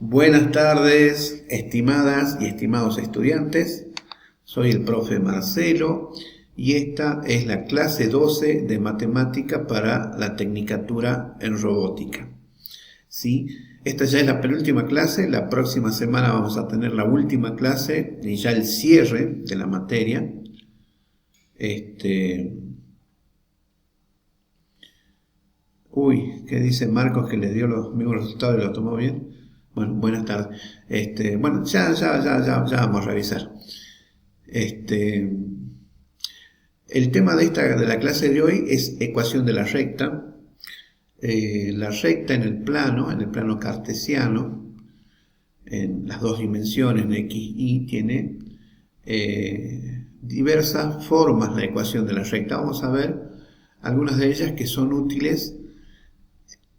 Buenas tardes, estimadas y estimados estudiantes. Soy el profe Marcelo y esta es la clase 12 de matemática para la tecnicatura en robótica. ¿Sí? Esta ya es la penúltima clase. La próxima semana vamos a tener la última clase y ya el cierre de la materia. ¿Qué dice Marcos que le dio los mismos resultados y lo tomó bien? Bueno, buenas tardes. Bueno, ya vamos a revisar. El tema de la clase de hoy es ecuación de la recta. La recta en el plano cartesiano, en las dos dimensiones, en x, y, tiene diversas formas la ecuación de la recta. Vamos a ver algunas de ellas que son útiles,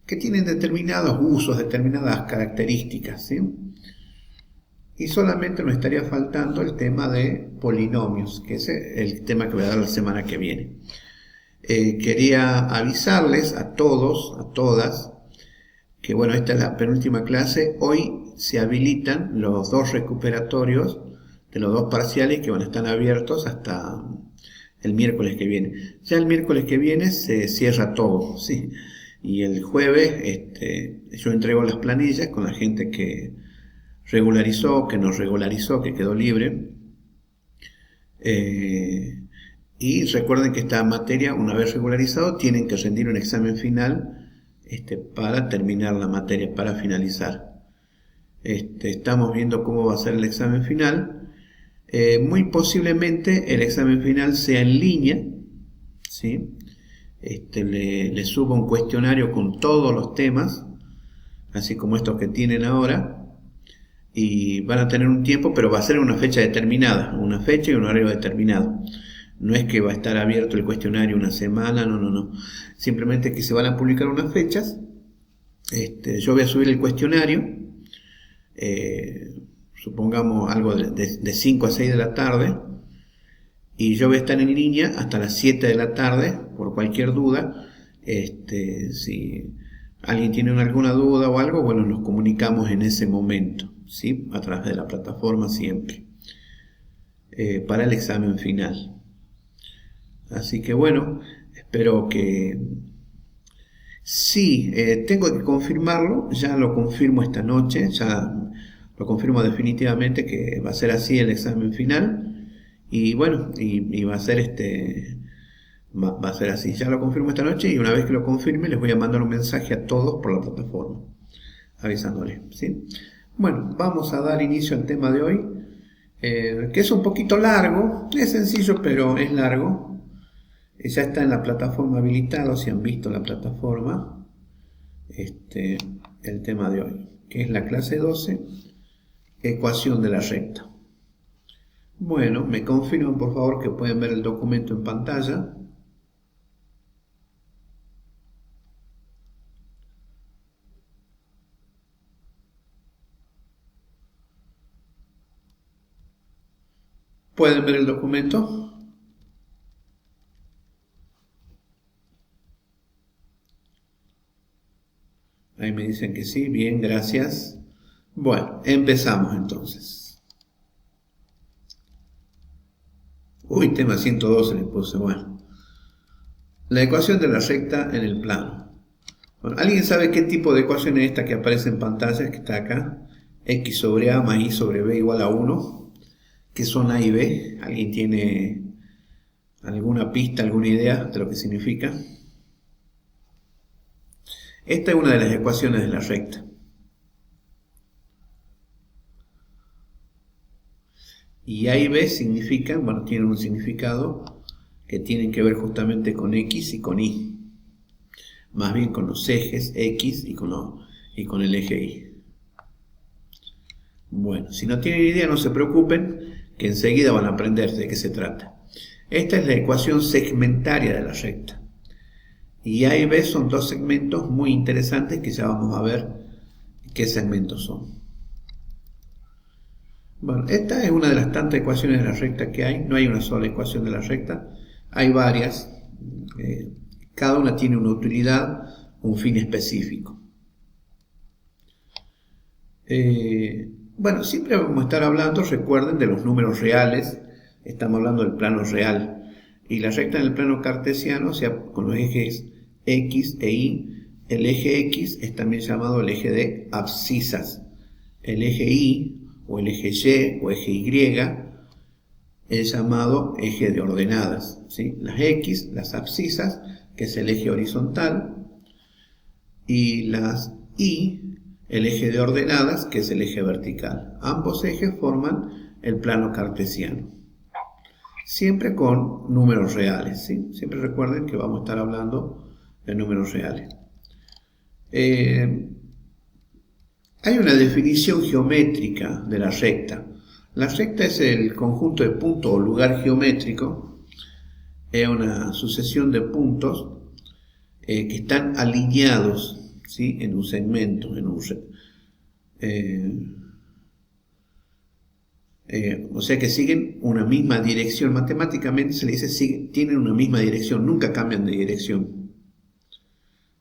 que tienen determinados usos, determinadas características, ¿sí? Y solamente nos estaría faltando el tema de polinomios, que es el tema que voy a dar la semana que viene. Quería avisarles a todos, a todas, que bueno, esta es la penúltima clase. Hoy se habilitan los dos recuperatorios de los dos parciales que van a estar abiertos hasta el miércoles que viene. Ya el miércoles que viene se cierra todo, ¿sí? Y el jueves yo entrego las planillas con la gente que regularizó, que no regularizó, que quedó libre. Y recuerden que esta materia, una vez regularizado, tienen que rendir un examen final para terminar la materia, para finalizar. Estamos viendo cómo va a ser el examen final. Muy posiblemente el examen final sea en línea, ¿sí? Le subo un cuestionario con todos los temas, así como estos que tienen ahora, y van a tener un tiempo, pero va a ser una fecha determinada, una fecha y un horario determinado. No es que va a estar abierto el cuestionario una semana, no. Simplemente que se van a publicar unas fechas. Yo voy a subir el cuestionario, supongamos algo de 5 a 6 de la tarde, y yo voy a estar en línea hasta las 7 de la tarde, por cualquier duda. Si alguien tiene alguna duda o algo, bueno, nos comunicamos en ese momento, ¿sí? A través de la plataforma siempre, para el examen final. Así que bueno, espero que... Sí, tengo que confirmarlo, ya lo confirmo esta noche, ya lo confirmo definitivamente que va a ser así el examen final. Y bueno, y va a ser va a ser así, ya lo confirmo esta noche, y una vez que lo confirme les voy a mandar un mensaje a todos por la plataforma, avisándoles, ¿sí? Bueno, vamos a dar inicio al tema de hoy, que es un poquito largo, es sencillo pero es largo. Ya está en la plataforma habilitado, si han visto la plataforma, el tema de hoy, que es la clase 12, ecuación de la recta. Bueno, me confirman por favor que pueden ver el documento en pantalla. ¿Pueden ver el documento? Ahí me dicen que sí, bien, gracias. Bueno, empezamos entonces. Tema 112 le puse, bueno. La ecuación de la recta en el plano. Bueno, ¿alguien sabe qué tipo de ecuación es esta que aparece en pantalla, que está acá? X sobre A más Y sobre B igual a 1. ¿Qué son A y B? ¿Alguien tiene alguna pista, alguna idea de lo que significa? Esta es una de las ecuaciones de la recta. Y A y B significan, bueno, tienen un significado que tienen que ver justamente con X y con Y. Más bien con los ejes X y con el eje Y. Bueno, si no tienen idea, no se preocupen, que enseguida van a aprender de qué se trata. Esta es la ecuación segmentaria de la recta. Y A y B son dos segmentos muy interesantes que ya vamos a ver qué segmentos son. Bueno, esta es una de las tantas ecuaciones de la recta que hay. No hay una sola ecuación de la recta, hay varias. Cada una tiene una utilidad, un fin específico. Bueno, siempre vamos a estar hablando, recuerden, de los números reales. Estamos hablando del plano real. Y la recta en el plano cartesiano, o sea, con los ejes X e Y, el eje X es también llamado el eje de abscisas. El eje Y, o el eje Y, o eje Y, es llamado eje de ordenadas, ¿sí? Las X, las abscisas, que es el eje horizontal, y las Y, el eje de ordenadas, que es el eje vertical. Ambos ejes forman el plano cartesiano. Siempre con números reales, ¿sí? Siempre recuerden que vamos a estar hablando de números reales. Hay una definición geométrica de la recta. La recta es el conjunto de puntos o lugar geométrico. Es una sucesión de puntos que están alineados, ¿sí?, en un segmento, o sea que siguen una misma dirección. Matemáticamente se le dice tienen una misma dirección, nunca cambian de dirección.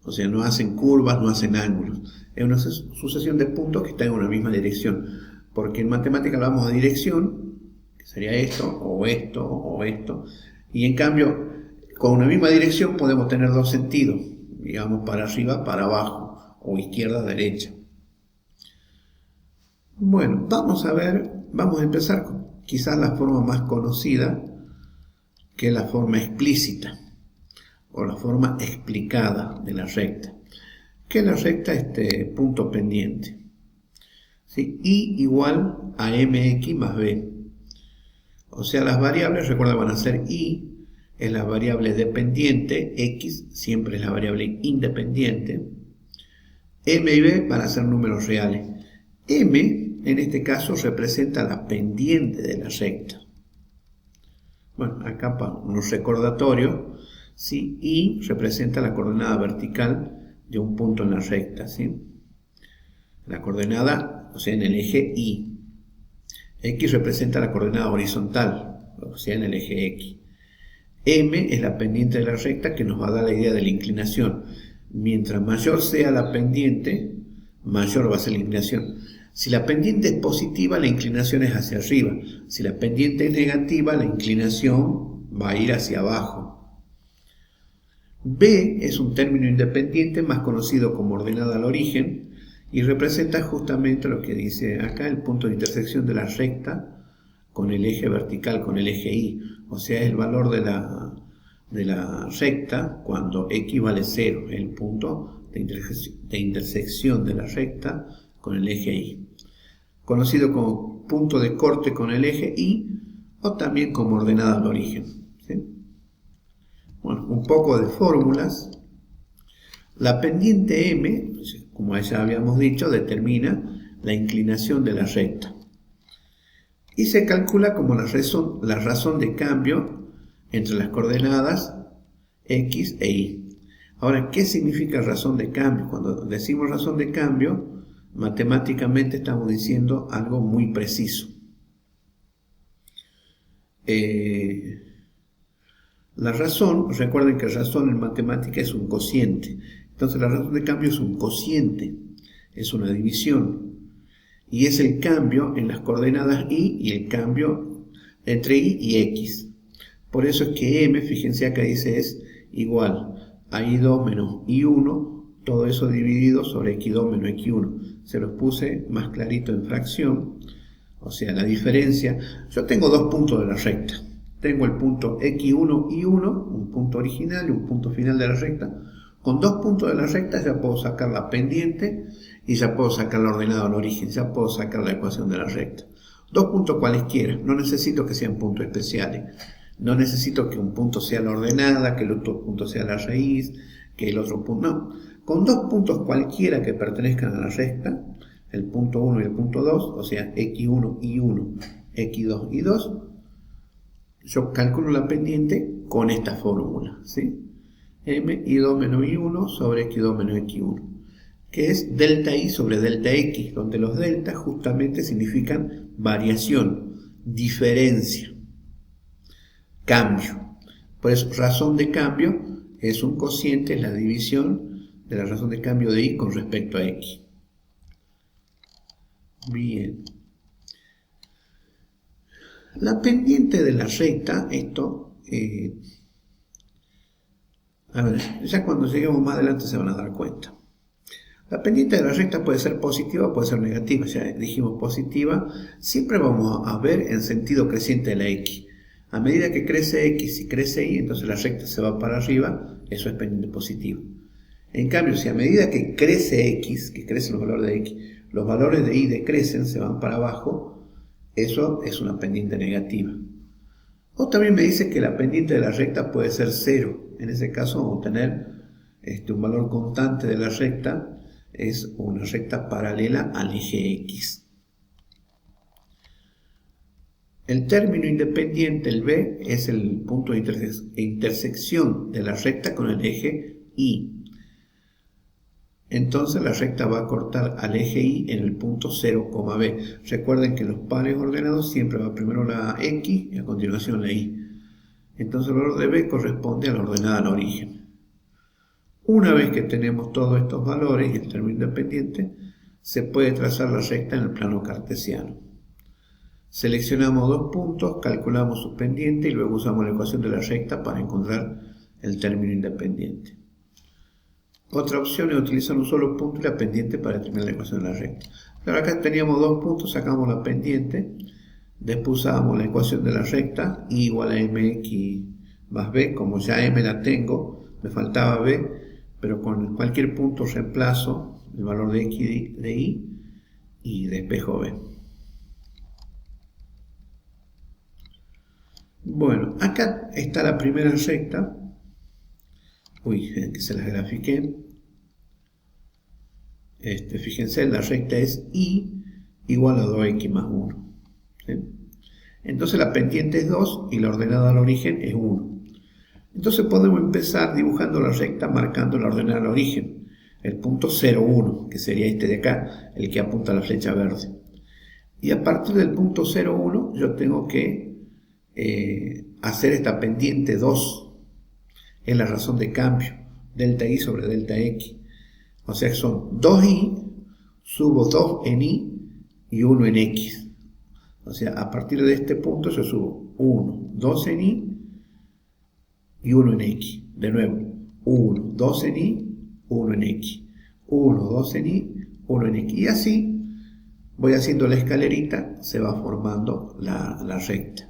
O sea, no hacen curvas, no hacen ángulos. Es una sucesión de puntos que están en una misma dirección. Porque en matemática hablamos de dirección, que sería esto, o esto, o esto. Y en cambio, con una misma dirección podemos tener dos sentidos. Digamos, para arriba, para abajo, o izquierda, derecha. Bueno, vamos a empezar con quizás la forma más conocida, que es la forma explícita, o la forma explicada de la recta, que es la recta punto pendiente, ¿sí? Y igual a mx más b. O sea, las variables, recuerda, van a ser y, es la variable dependiente, x siempre es la variable independiente, m y b van a ser números reales. M, en este caso, representa la pendiente de la recta. Bueno, acá para unos recordatorios, ¿sí? Y representa la coordenada vertical de un punto en la recta, ¿sí? La coordenada, o sea, en el eje Y. X representa la coordenada horizontal, o sea, en el eje X. M es la pendiente de la recta, que nos va a dar la idea de la inclinación. Mientras mayor sea la pendiente, mayor va a ser la inclinación. Si la pendiente es positiva, la inclinación es hacia arriba. Si la pendiente es negativa, la inclinación va a ir hacia abajo. B es un término independiente más conocido como ordenada al origen y representa justamente lo que dice acá, el punto de intersección de la recta con el eje vertical, con el eje Y. O sea, es el valor de la recta cuando x vale 0, el punto de intersección de la recta con el eje Y, conocido como punto de corte con el eje Y o también como ordenada al origen, ¿sí? Bueno, un poco de fórmulas. La pendiente M, como ya habíamos dicho, determina la inclinación de la recta y se calcula como la razón de cambio entre las coordenadas X e Y. Ahora, ¿qué significa razón de cambio? Cuando decimos razón de cambio, matemáticamente estamos diciendo algo muy preciso. La razón, recuerden que razón en matemática es un cociente. Entonces la razón de cambio es un cociente, es una división. Y es el cambio en las coordenadas Y y el cambio entre Y y X. Por eso es que M, fíjense acá dice, es igual a I2 menos I1, todo eso dividido sobre X2 menos X1. Se los puse más clarito en fracción, o sea, la diferencia. Yo tengo dos puntos de la recta. Tengo el punto X1, I1, un punto original y un punto final de la recta. Con dos puntos de la recta ya puedo sacar la pendiente y ya puedo sacar la ordenada al origen, ya puedo sacar la ecuación de la recta. Dos puntos cualesquiera, no necesito que sean puntos especiales. No necesito que un punto sea la ordenada, que el otro punto sea la raíz, que el otro punto... No, con dos puntos cualquiera que pertenezcan a la recta, el punto 1 y el punto 2, o sea, X1, Y1, X2, Y2, yo calculo la pendiente con esta fórmula, ¿sí? M, I2 menos I1 sobre X2 menos X1, que es delta I sobre delta X, donde los deltas justamente significan variación, diferencia, cambio. Por eso, razón de cambio es un cociente, es la división de la razón de cambio de Y con respecto a X. Bien. La pendiente de la recta, a ver, ya cuando lleguemos más adelante se van a dar cuenta. La pendiente de la recta puede ser positiva o puede ser negativa. Ya dijimos positiva, siempre vamos a ver en sentido creciente de la X. A medida que crece X y crece Y, entonces la recta se va para arriba, eso es pendiente positiva. En cambio, si a medida que crece X, que crecen los valores de X, los valores de Y decrecen, se van para abajo, eso es una pendiente negativa. O también me dice que la pendiente de la recta puede ser 0. En ese caso vamos a tener un valor constante de la recta, es una recta paralela al eje X. El término independiente, el B, es el punto de intersección de la recta con el eje Y. Entonces la recta va a cortar al eje Y en el punto 0, B. Recuerden que en los pares ordenados siempre va primero la X y a continuación la Y. Entonces el valor de B corresponde a la ordenada al origen. Una vez que tenemos todos estos valores y el término independiente, se puede trazar la recta en el plano cartesiano. Seleccionamos dos puntos, calculamos su pendiente y luego usamos la ecuación de la recta para encontrar el término independiente. Otra opción es utilizar un solo punto y la pendiente para determinar la ecuación de la recta. Pero acá teníamos dos puntos, sacamos la pendiente, después usábamos la ecuación de la recta, y igual a mx más b. Como ya m la tengo, me faltaba b, pero con cualquier punto reemplazo el valor de x de y y despejo b. Bueno, acá está la primera recta. Uy, que se las grafiqué. Fíjense, la recta es y igual a 2x más 1. ¿Sí? Entonces la pendiente es 2 y la ordenada al origen es 1. Entonces podemos empezar dibujando la recta marcando la ordenada al origen. El punto 0, 1, que sería este de acá, el que apunta a la flecha verde. Y a partir del punto 0, 1 yo tengo que hacer esta pendiente 2. Es la razón de cambio, delta y sobre delta x. O sea que son 2y, subo 2 en y y 1 en x. O sea, a partir de este punto yo subo 1, 2 en y y 1 en x. De nuevo, 1, 2 en y, 1 en x. 1, 2 en y, 1 en x. Y así voy haciendo la escalerita, se va formando la recta.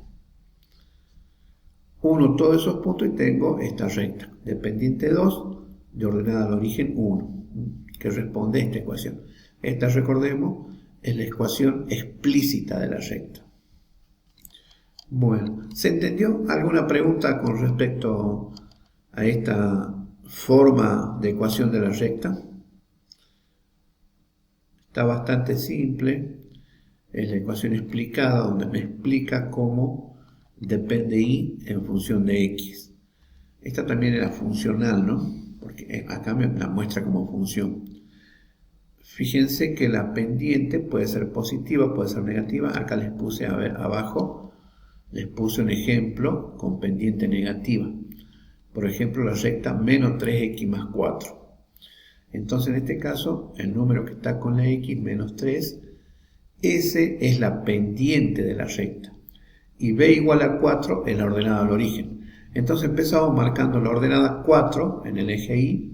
Uno todos esos puntos y tengo esta recta de pendiente 2 de ordenada al origen 1, que responde a esta ecuación. Esta, recordemos, es la ecuación explícita de la recta. Bueno, ¿se entendió? ¿Alguna pregunta con respecto a esta forma de ecuación de la recta? Está bastante simple. Es la ecuación explicada donde me explica cómo depende y en función de x. Esta también era funcional, ¿no? Porque acá me la muestra como función. Fíjense que la pendiente puede ser positiva, puede ser negativa. Acá les puse, a ver, abajo, les puse un ejemplo con pendiente negativa. Por ejemplo, la recta menos 3x más 4. Entonces, en este caso, el número que está con la x, menos 3, ese es la pendiente de la recta. Y b igual a 4 es la ordenada al origen. Entonces empezamos marcando la ordenada 4 en el eje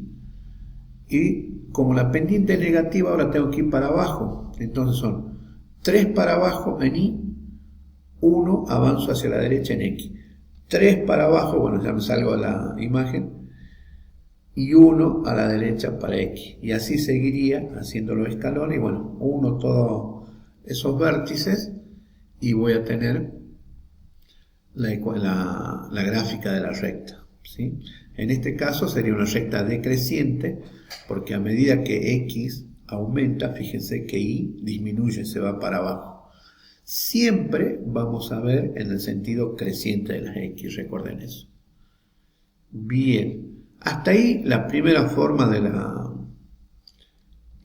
y como la pendiente es negativa ahora tengo que ir para abajo. Entonces son 3 para abajo en y, 1 avanzo hacia la derecha en x. 3 para abajo, bueno, ya me salgo de la imagen, y 1 a la derecha para x. Y así seguiría haciendo los escalones y bueno, 1 todos esos vértices y voy a tener la gráfica de la recta, ¿sí? En este caso sería una recta decreciente porque a medida que x aumenta, fíjense que y disminuye, se va para abajo. Siempre vamos a ver en el sentido creciente de las x, recuerden eso. Bien, hasta ahí la primera forma de la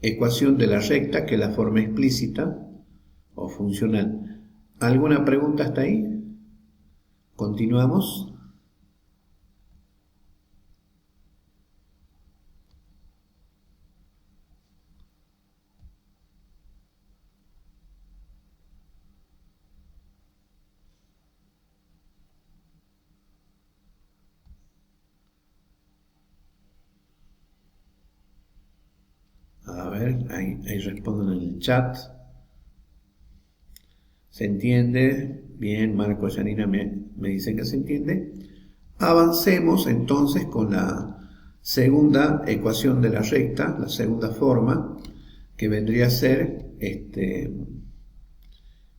ecuación de la recta, que es la forma explícita o funcional. ¿Alguna pregunta hasta ahí? Continuamos. ahí responden en el chat. ¿Se entiende? Bien, Marco y Janina me dicen que se entiende. Avancemos entonces con la segunda ecuación de la recta, la segunda forma, que vendría a ser,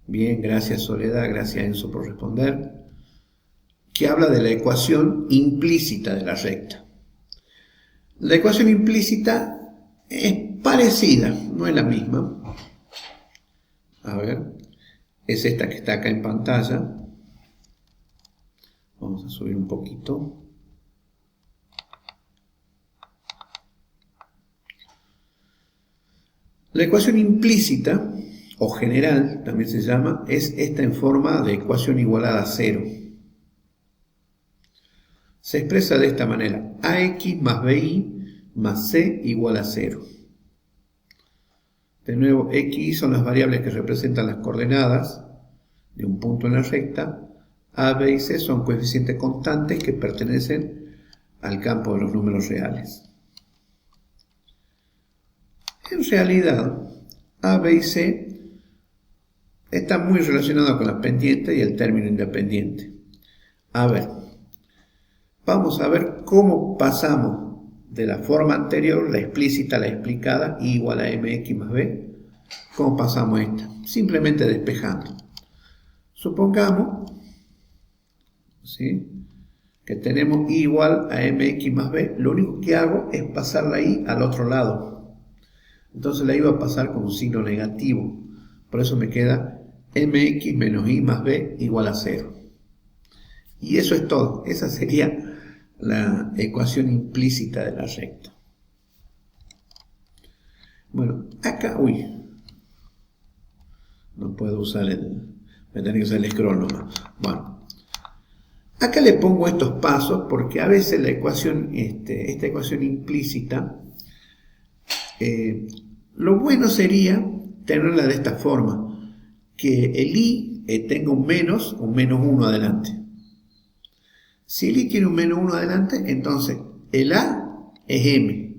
bien, gracias Soledad, gracias Enzo por responder, que habla de la ecuación implícita de la recta. La ecuación implícita es parecida, no es la misma. A ver, es esta que está acá en pantalla. Vamos a subir un poquito. La ecuación implícita, o general también se llama, es esta en forma de ecuación igualada a cero. Se expresa de esta manera: ax más bi más c igual a 0. De nuevo, x y son las variables que representan las coordenadas de un punto en la recta. A, b y c son coeficientes constantes que pertenecen al campo de los números reales. En realidad, A, B y C están muy relacionados con la pendiente y el término independiente. A ver, vamos a ver cómo pasamos de la forma anterior, la explícita a la explicada, I igual a mx más b. ¿Cómo pasamos esta? Simplemente despejando. Supongamos, ¿sí?, que tenemos I igual a mx más b. Lo único que hago es pasar la I al otro lado. Entonces la I va a pasar con un signo negativo. Por eso me queda mx menos I más b igual a 0. Y eso es todo. Esa sería la ecuación implícita de la recta. Bueno, acá, no puedo usar me tengo que usar el scroll nomás. Bueno, acá le pongo estos pasos porque a veces la ecuación, esta ecuación implícita, lo bueno sería tenerla de esta forma, que el I tenga un menos 1 adelante. Si el I tiene un menos 1 adelante, entonces el A es M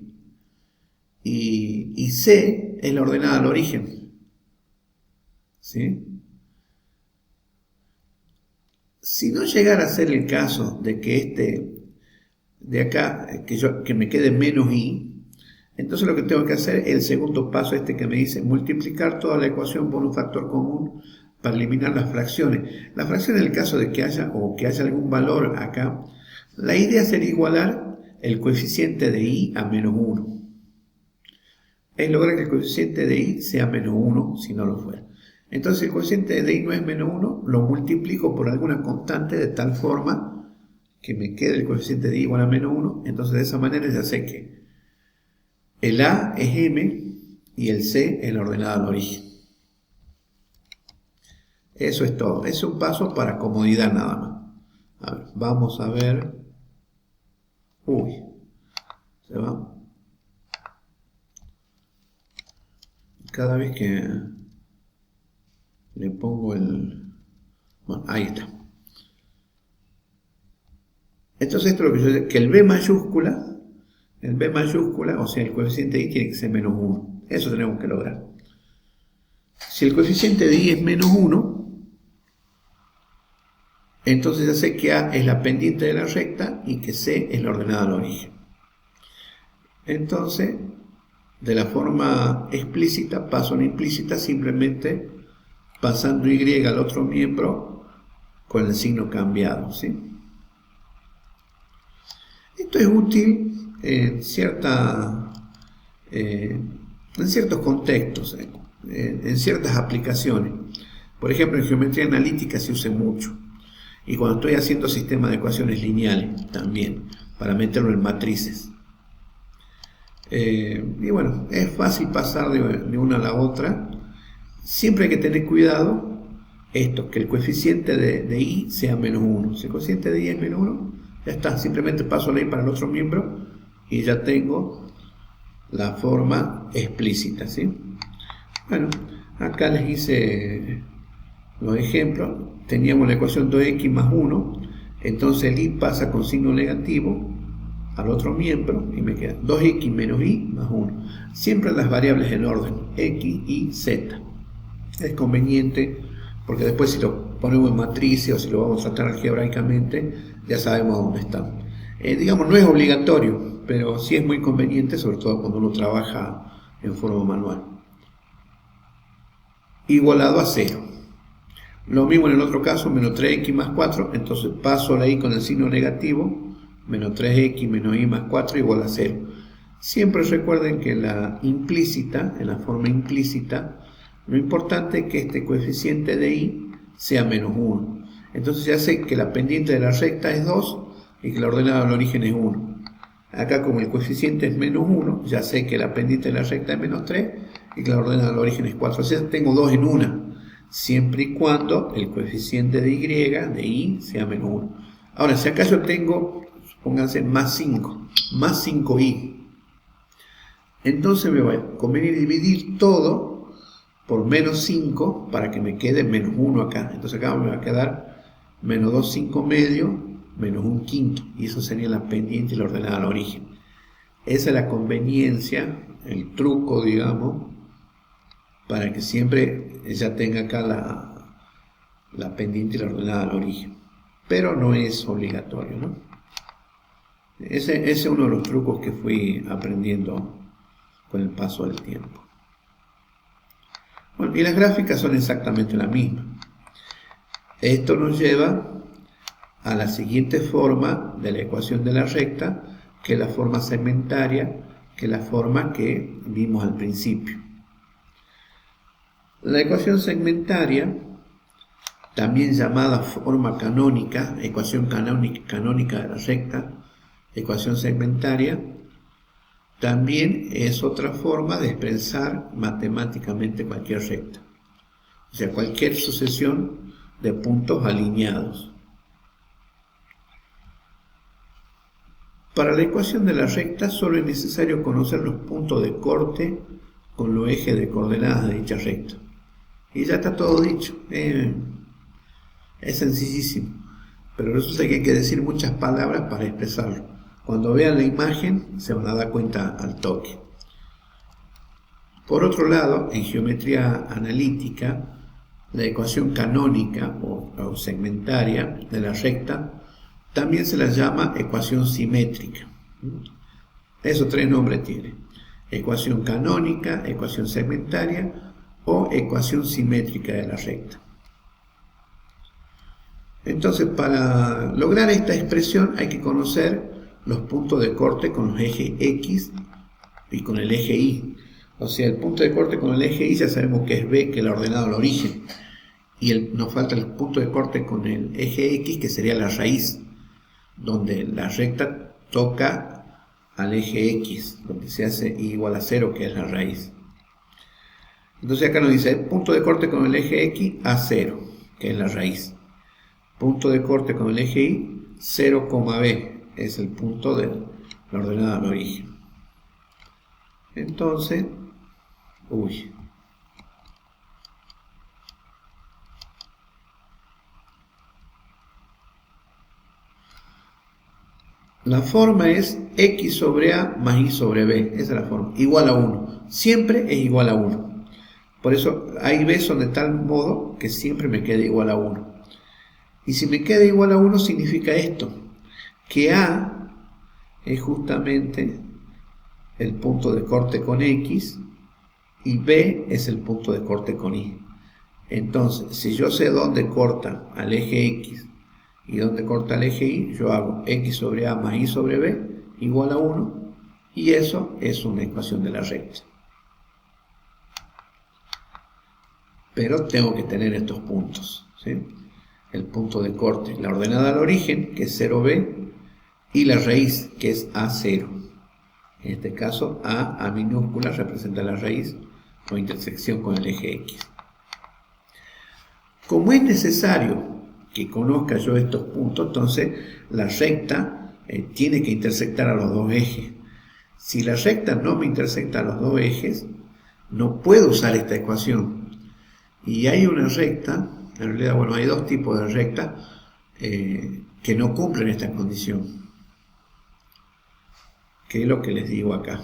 y C es la ordenada al origen. ¿Sí? Si no llegara a ser el caso de que de acá, que me quede menos I, entonces lo que tengo que hacer es el segundo paso, que me dice multiplicar toda la ecuación por un factor común para eliminar las fracciones. La fracción, en el caso de que haya algún valor acá, la idea sería igualar el coeficiente de I a menos 1. Es lograr que el coeficiente de I sea menos 1 si no lo fuera. Entonces, si el coeficiente de I no es menos 1, lo multiplico por alguna constante de tal forma que me quede el coeficiente de I igual a menos 1. Entonces, de esa manera ya sé que el A es M y el C es la ordenada al origen. Eso es todo. Es un paso para comodidad nada más. A ver, vamos a ver. Se va. Cada vez que le pongo bueno, ahí está. Entonces esto es lo que yo digo, que el B mayúscula, o sea, el coeficiente de I tiene que ser menos 1. Eso tenemos que lograr. Si el coeficiente de I es menos 1, entonces ya sé que A es la pendiente de la recta y que C es la ordenada al origen. Entonces, de la forma explícita paso a la implícita simplemente pasando Y al otro miembro con el signo cambiado, ¿sí? Esto es útil en ciertos contextos, en ciertas aplicaciones. Por ejemplo, en geometría analítica se usa mucho. Y cuando estoy haciendo sistemas de ecuaciones lineales también, para meterlo en matrices. Y bueno, es fácil pasar de una a la otra. Siempre hay que tener cuidado que el coeficiente de I sea menos 1. Si el coeficiente de I es menos 1, ya está. Simplemente paso la I para el otro miembro y ya tengo la forma explícita, ¿sí? Bueno, acá les hice los ejemplos. Teníamos la ecuación 2x más 1, entonces el I pasa con signo negativo al otro miembro y me queda 2x menos y más 1. Siempre las variables en orden, x, y, z. Es conveniente porque después si lo ponemos en matrices o si lo vamos a tratar algebraicamente, ya sabemos dónde están. Digamos, no es obligatorio, pero sí es muy conveniente, sobre todo cuando uno trabaja en forma manual. Igualado a 0. Lo mismo en el otro caso, menos 3x más 4, entonces paso la y con el signo negativo, menos 3x menos y más 4 igual a 0. Siempre recuerden que en la forma implícita, lo importante es que este coeficiente de y sea menos 1. Entonces ya sé que la pendiente de la recta es 2 y que la ordenada del origen es 1. Acá como el coeficiente es menos 1, ya sé que la pendiente de la recta es menos 3 y que la ordenada del origen es 4. O sea, tengo 2 en una, siempre y cuando el coeficiente de y sea menos 1. Ahora, si acá yo tengo, pónganse, más 5, más 5y, entonces me va a convenir dividir todo por menos 5 para que me quede menos 1 acá. Entonces acá me va a quedar menos 2 5 medio menos 1 quinto, y eso sería la pendiente y la ordenada al origen. Esa es la conveniencia, el truco, digamos, para que siempre ya tenga acá la pendiente y la ordenada al origen. Pero no es obligatorio, ¿no? Ese es uno de los trucos que fui aprendiendo con el paso del tiempo. Bueno, y las gráficas son exactamente la misma. Esto nos lleva a la siguiente forma de la ecuación de la recta, que es la forma segmentaria, que es la forma que vimos al principio. La ecuación segmentaria, también llamada forma canónica, ecuación canónica de la recta, ecuación segmentaria, también es otra forma de expresar matemáticamente cualquier recta, o sea, cualquier sucesión de puntos alineados. Para la ecuación de la recta solo es necesario conocer los puntos de corte con los ejes de coordenadas de dicha recta. Y ya está todo dicho. Es sencillísimo. Pero resulta que hay que decir muchas palabras para expresarlo. Cuando vean la imagen se van a dar cuenta al toque. Por otro lado, en geometría analítica, la ecuación canónica o segmentaria de la recta también se la llama ecuación simétrica. Esos tres nombres tiene: ecuación canónica, ecuación segmentaria o ecuación simétrica de la recta. Entonces, para lograr esta expresión hay que conocer los puntos de corte con los ejes X y con el eje Y. O sea, el punto de corte con el eje Y ya sabemos que es B, que es la ordenada al origen. Y nos falta el punto de corte con el eje X, que sería la raíz, donde la recta toca al eje X, donde se hace y igual a 0, que es la raíz. Entonces acá nos dice punto de corte con el eje X a 0, que es la raíz. Punto de corte con el eje Y, 0, B, es el punto de la ordenada al origen. Entonces, la forma es x sobre a más y sobre b, esa es la forma, igual a 1, siempre es igual a 1. Por eso hay b son de tal modo que siempre me queda igual a 1. Y si me queda igual a 1 significa esto, que a es justamente el punto de corte con x y b es el punto de corte con y. Entonces, si yo sé dónde corta al eje x y dónde corta el eje y, yo hago x sobre a más y sobre b igual a 1, y eso es una ecuación de la recta. Pero tengo que tener estos puntos, ¿sí? El punto de corte, la ordenada al origen, que es 0b, y la raíz, que es a0. En este caso, a minúscula, representa la raíz o intersección con el eje x. Como es necesario que conozca yo estos puntos, entonces la recta tiene que intersectar a los dos ejes. Si la recta no me intersecta a los dos ejes, no puedo usar esta ecuación. Y hay una recta, en realidad, bueno, hay dos tipos de recta que no cumplen esta condición. que es lo que les digo acá.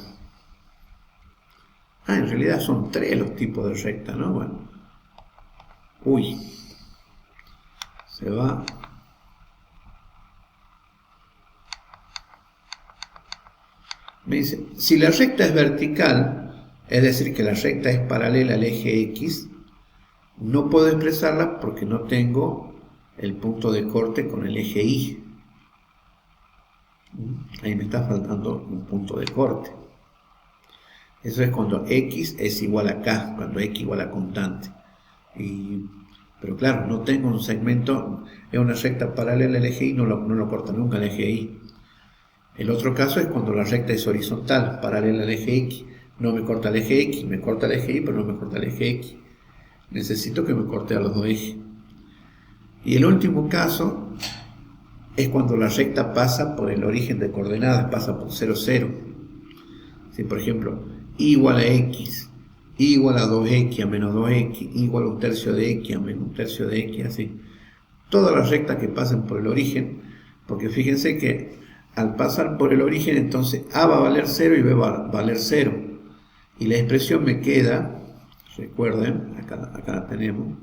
En realidad son 3 los tipos de recta, ¿no? Bueno. Uy. Se va. Me dice, si la recta es vertical, es decir, que la recta es paralela al eje X, no puedo expresarla porque no tengo el punto de corte con el eje Y. Ahí me está faltando un punto de corte. Eso es cuando X es igual a K, cuando X igual a constante. Pero claro, no tengo un segmento, es una recta paralela al eje Y, no lo corta nunca el eje Y. El otro caso es cuando la recta es horizontal, paralela al eje X. No me corta el eje X, me corta el eje Y, pero no me corta el eje X. Necesito que me corte a los dos ejes. Y el último caso es cuando la recta pasa por el origen de coordenadas, pasa por 0, 0. Si por ejemplo, y igual a X, y igual a 2X a menos 2X, y igual a 1/3 de X a menos 1/3 de X, así. Todas las rectas que pasen por el origen, porque fíjense que al pasar por el origen, entonces A va a valer 0 y B va a valer 0. Y la expresión me queda, recuerden, acá la tenemos,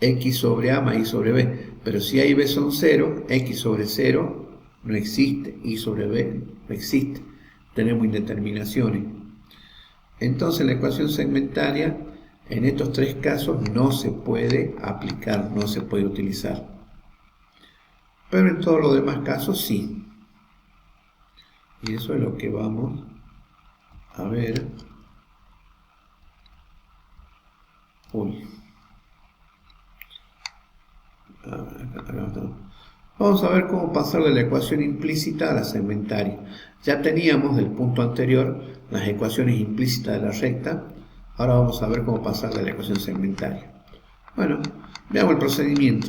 X sobre A más Y sobre B. Pero si A y B son 0, X sobre 0 no existe, Y sobre B no existe. Tenemos indeterminaciones. Entonces la ecuación segmentaria en estos 3 casos no se puede aplicar, no se puede utilizar. Pero en todos los demás casos sí. Y eso es lo que vamos a ver. Vamos a ver cómo pasar de la ecuación implícita a la segmentaria. Ya teníamos del punto anterior las ecuaciones implícitas de la recta. Ahora vamos a ver cómo pasar de la ecuación segmentaria. Bueno, veamos el procedimiento.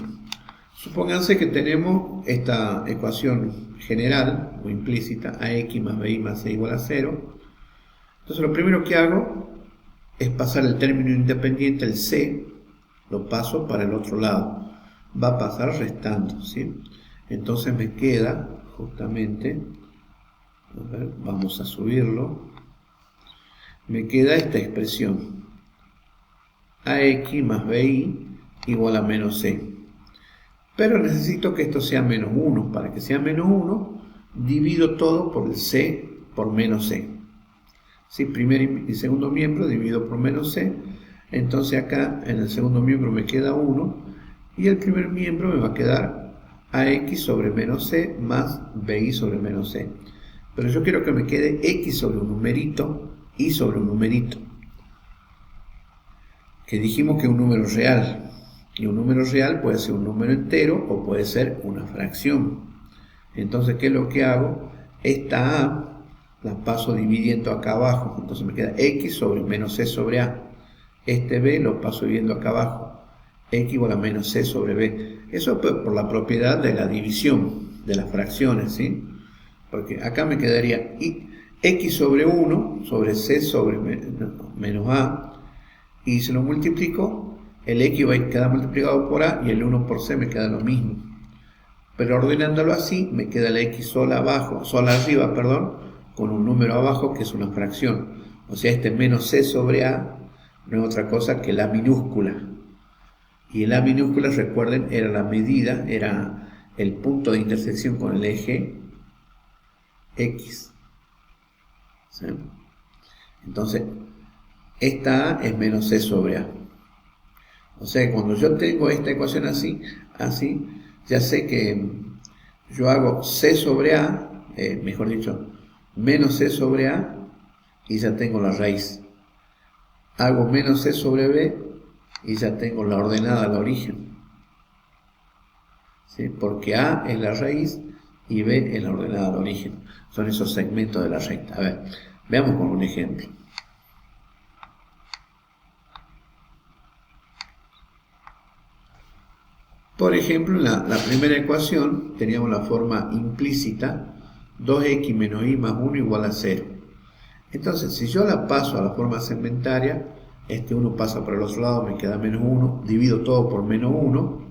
Supónganse que tenemos esta ecuación general o implícita, ax más bi más c igual a 0. Entonces lo primero que hago es pasar el término independiente, el c, lo paso para el otro lado. Va a pasar restando, ¿sí? Entonces me queda justamente, a ver, vamos a subirlo, me queda esta expresión, ax más bi igual a menos c. Pero necesito que esto sea menos 1. Para que sea menos 1, divido todo por el c por menos c. ¿Sí? Primer y segundo miembro divido por menos c. Entonces acá en el segundo miembro me queda 1. Y el primer miembro me va a quedar ax sobre menos c más bi sobre menos c. Pero yo quiero que me quede x sobre un numerito y sobre un numerito. Que dijimos que es un número real. Y un número real puede ser un número entero o puede ser una fracción. Entonces, ¿qué es lo que hago? Esta a la paso dividiendo acá abajo. Entonces me queda x sobre menos c sobre a. Este b lo paso dividiendo acá abajo. X igual a menos c sobre b. Eso por la propiedad de la división de las fracciones, ¿sí? Porque acá me quedaría x sobre 1 sobre c sobre menos a. Y si lo multiplico, el x va a quedar multiplicado por a y el 1 por c me queda lo mismo. Pero ordenándolo así, me queda la x sola arriba, con un número abajo que es una fracción. O sea, este menos c sobre a no es otra cosa que la minúscula. Y la minúscula, recuerden, era la medida, era el punto de intersección con el eje X. ¿Sí? Entonces, esta a es menos c sobre a. O sea, cuando yo tengo esta ecuación así, ya sé que yo hago c sobre a, mejor dicho, menos c sobre a, y ya tengo la raíz. Hago menos c sobre b, y ya tengo la ordenada al origen. ¿Sí? Porque a es la raíz y b es la ordenada al origen. Son esos segmentos de la recta. A ver, veamos con un ejemplo. Por ejemplo, en la primera ecuación teníamos la forma implícita 2x menos y más 1 igual a 0. Entonces, si yo la paso a la forma segmentaria, este 1 pasa por el otro lado, me queda menos 1, divido todo por menos 1,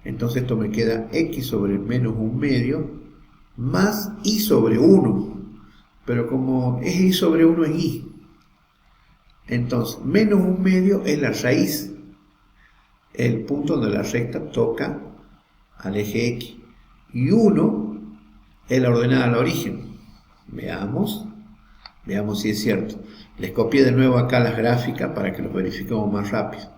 entonces esto me queda x sobre menos 1 medio más y sobre 1. pero como es y sobre 1 es y. Entonces, menos 1/2 es la raíz, el punto donde la recta toca al eje X. Y 1 es la ordenada al origen. Veamos si es cierto. Les copié de nuevo acá las gráficas para que lo verifiquemos más rápido.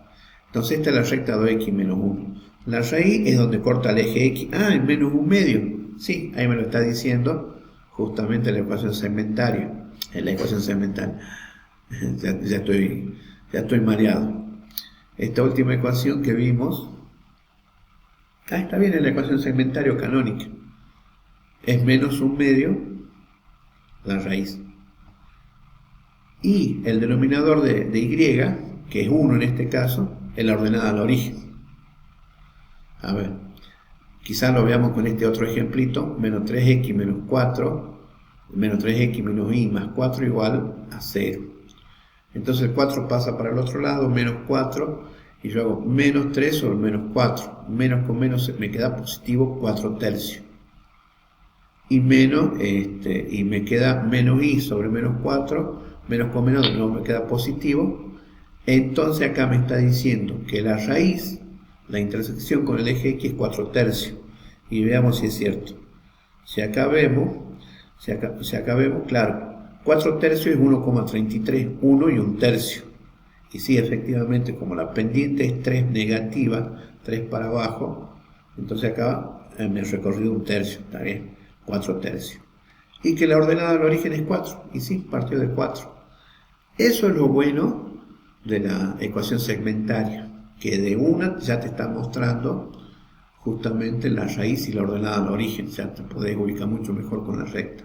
Entonces esta es la recta 2x menos 1. La raíz es donde corta el eje X. Ah, en menos 1/2. Sí, ahí me lo está diciendo justamente la ecuación segmentaria. En la ecuación segmentaria. Ya estoy mareado. Esta última ecuación que vimos, está bien en la ecuación segmentaria o canónica. Es menos 1/2 la raíz. Y el denominador de y, que es 1 en este caso, es la ordenada al origen. A ver, quizás lo veamos con este otro ejemplito, menos 3x menos 4, menos 3x menos y más 4 igual a 0. Entonces el 4 pasa para el otro lado, menos 4, y yo hago menos 3 sobre menos 4. Menos con menos me queda positivo 4/3. Y menos, y me queda menos y sobre menos 4, menos con menos no me queda positivo. Entonces acá me está diciendo que la raíz, la intersección con el eje X es 4/3. Y veamos si es cierto. Si acá vemos, claro, 4/3 es 1,33, 1 y 1/3. Y sí, efectivamente, como la pendiente es 3 negativa, 3 para abajo, entonces acá me he recorrido 1/3, está bien, 4/3. Y que la ordenada del origen es 4, y sí, partió de 4. Eso es lo bueno de la ecuación segmentaria, que de una ya te está mostrando justamente la raíz y la ordenada del origen, ya te podés ubicar mucho mejor con la recta.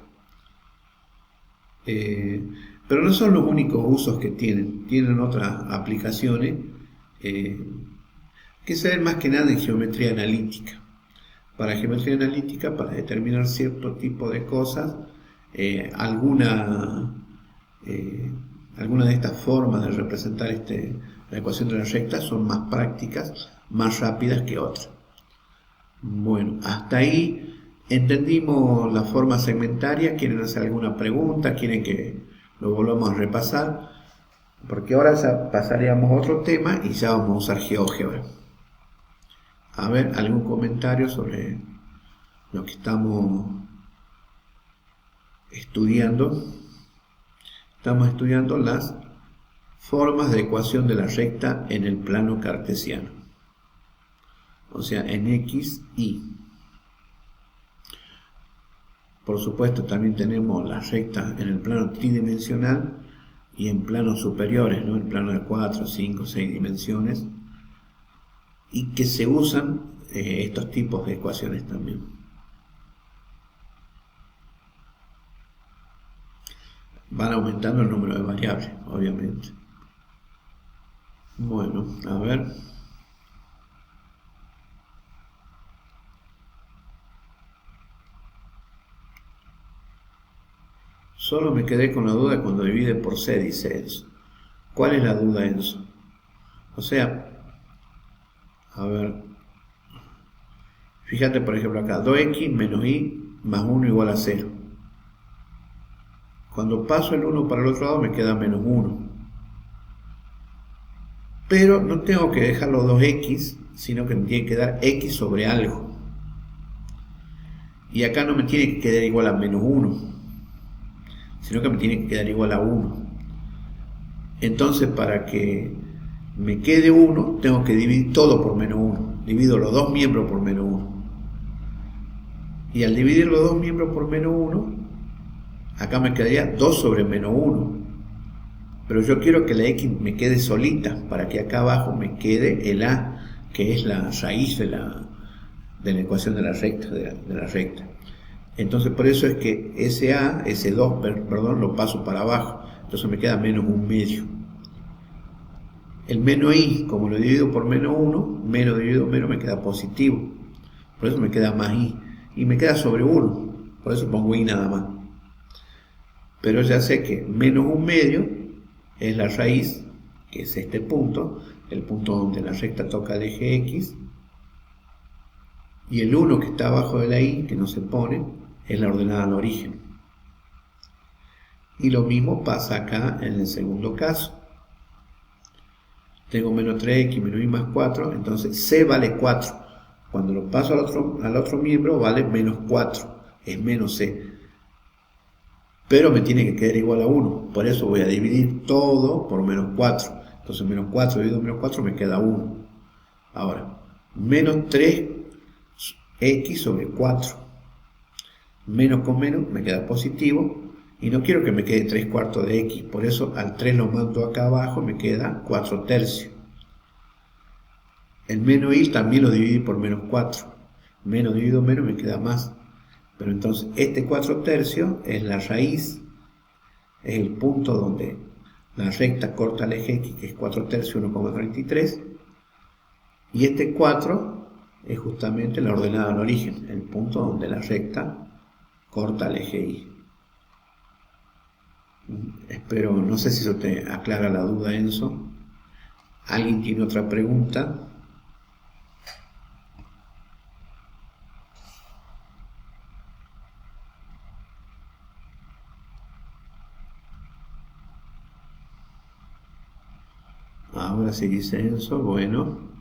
Pero no son los únicos usos que tienen otras aplicaciones que se ven más que nada en geometría analítica. Para geometría analítica, para determinar cierto tipo de cosas, alguna de estas formas de representar la ecuación de la recta son más prácticas, más rápidas que otras. Bueno, hasta ahí entendimos la forma segmentaria. ¿Quieren hacer alguna pregunta? ¿Quieren que lo volvamos a repasar? Porque ahora ya pasaríamos a otro tema y ya vamos a usar GeoGebra. A ver, algún comentario sobre lo que estamos estudiando. Estamos estudiando las formas de ecuación de la recta en el plano cartesiano, o sea, en X, Y. Por supuesto, también tenemos la recta en el plano tridimensional y en planos superiores, ¿no? En plano de 4, 5, 6 dimensiones, y que se usan estos tipos de ecuaciones también. Van aumentando el número de variables, obviamente. Bueno, a ver. Solo me quedé con la duda cuando divide por C, dice Enzo. ¿Cuál es la duda, Enzo? O sea, a ver, fíjate por ejemplo acá, 2x menos y más 1 igual a 0. Cuando paso el 1 para el otro lado me queda menos 1. Pero no tengo que dejar los 2x, sino que me tiene que dar x sobre algo. Y acá no me tiene que quedar igual a menos 1, sino que me tiene que quedar igual a 1. Entonces, para que me quede 1, tengo que dividir todo por menos 1. Divido los dos miembros por menos 1. Y al dividir los dos miembros por menos 1, acá me quedaría 2 sobre menos 1. Pero yo quiero que la x me quede solita, para que acá abajo me quede el a, que es la raíz de la ecuación de la recta. Entonces por eso es que ese 2, perdón, lo paso para abajo. Entonces me queda menos 1/2. El menos y, como lo divido por menos 1, menos dividido menos me queda positivo. Por eso me queda más y. Y me queda sobre 1. Por eso pongo y nada más. Pero ya sé que menos 1/2 es la raíz, que es este punto, el punto donde la recta toca el eje X. Y el 1 que está abajo de la y, que no se pone, es la ordenada al origen. Y lo mismo pasa acá en el segundo caso. Tengo menos 3x menos y más 4, entonces c vale 4. Cuando lo paso al otro miembro vale menos 4, es menos c. Pero me tiene que quedar igual a 1, por eso voy a dividir todo por menos 4. Entonces menos 4 dividido menos 4 me queda 1. Ahora, menos 3x sobre 4. Menos con menos me queda positivo. Y no quiero que me quede 3 cuartos de x, por eso al 3 lo mando acá abajo, me queda 4 tercios. El menos y también lo dividí por menos 4. Menos dividido menos me queda más. Pero entonces este 4 tercios es la raíz, es el punto donde la recta corta el eje x, que es 4 tercios, 1,33. Y este 4 es justamente la ordenada al origen, el punto donde la recta corta el eje y. Espero, no sé si eso te aclara la duda, Enzo. ¿Alguien tiene otra pregunta? Ahora sí dice Enzo, bueno.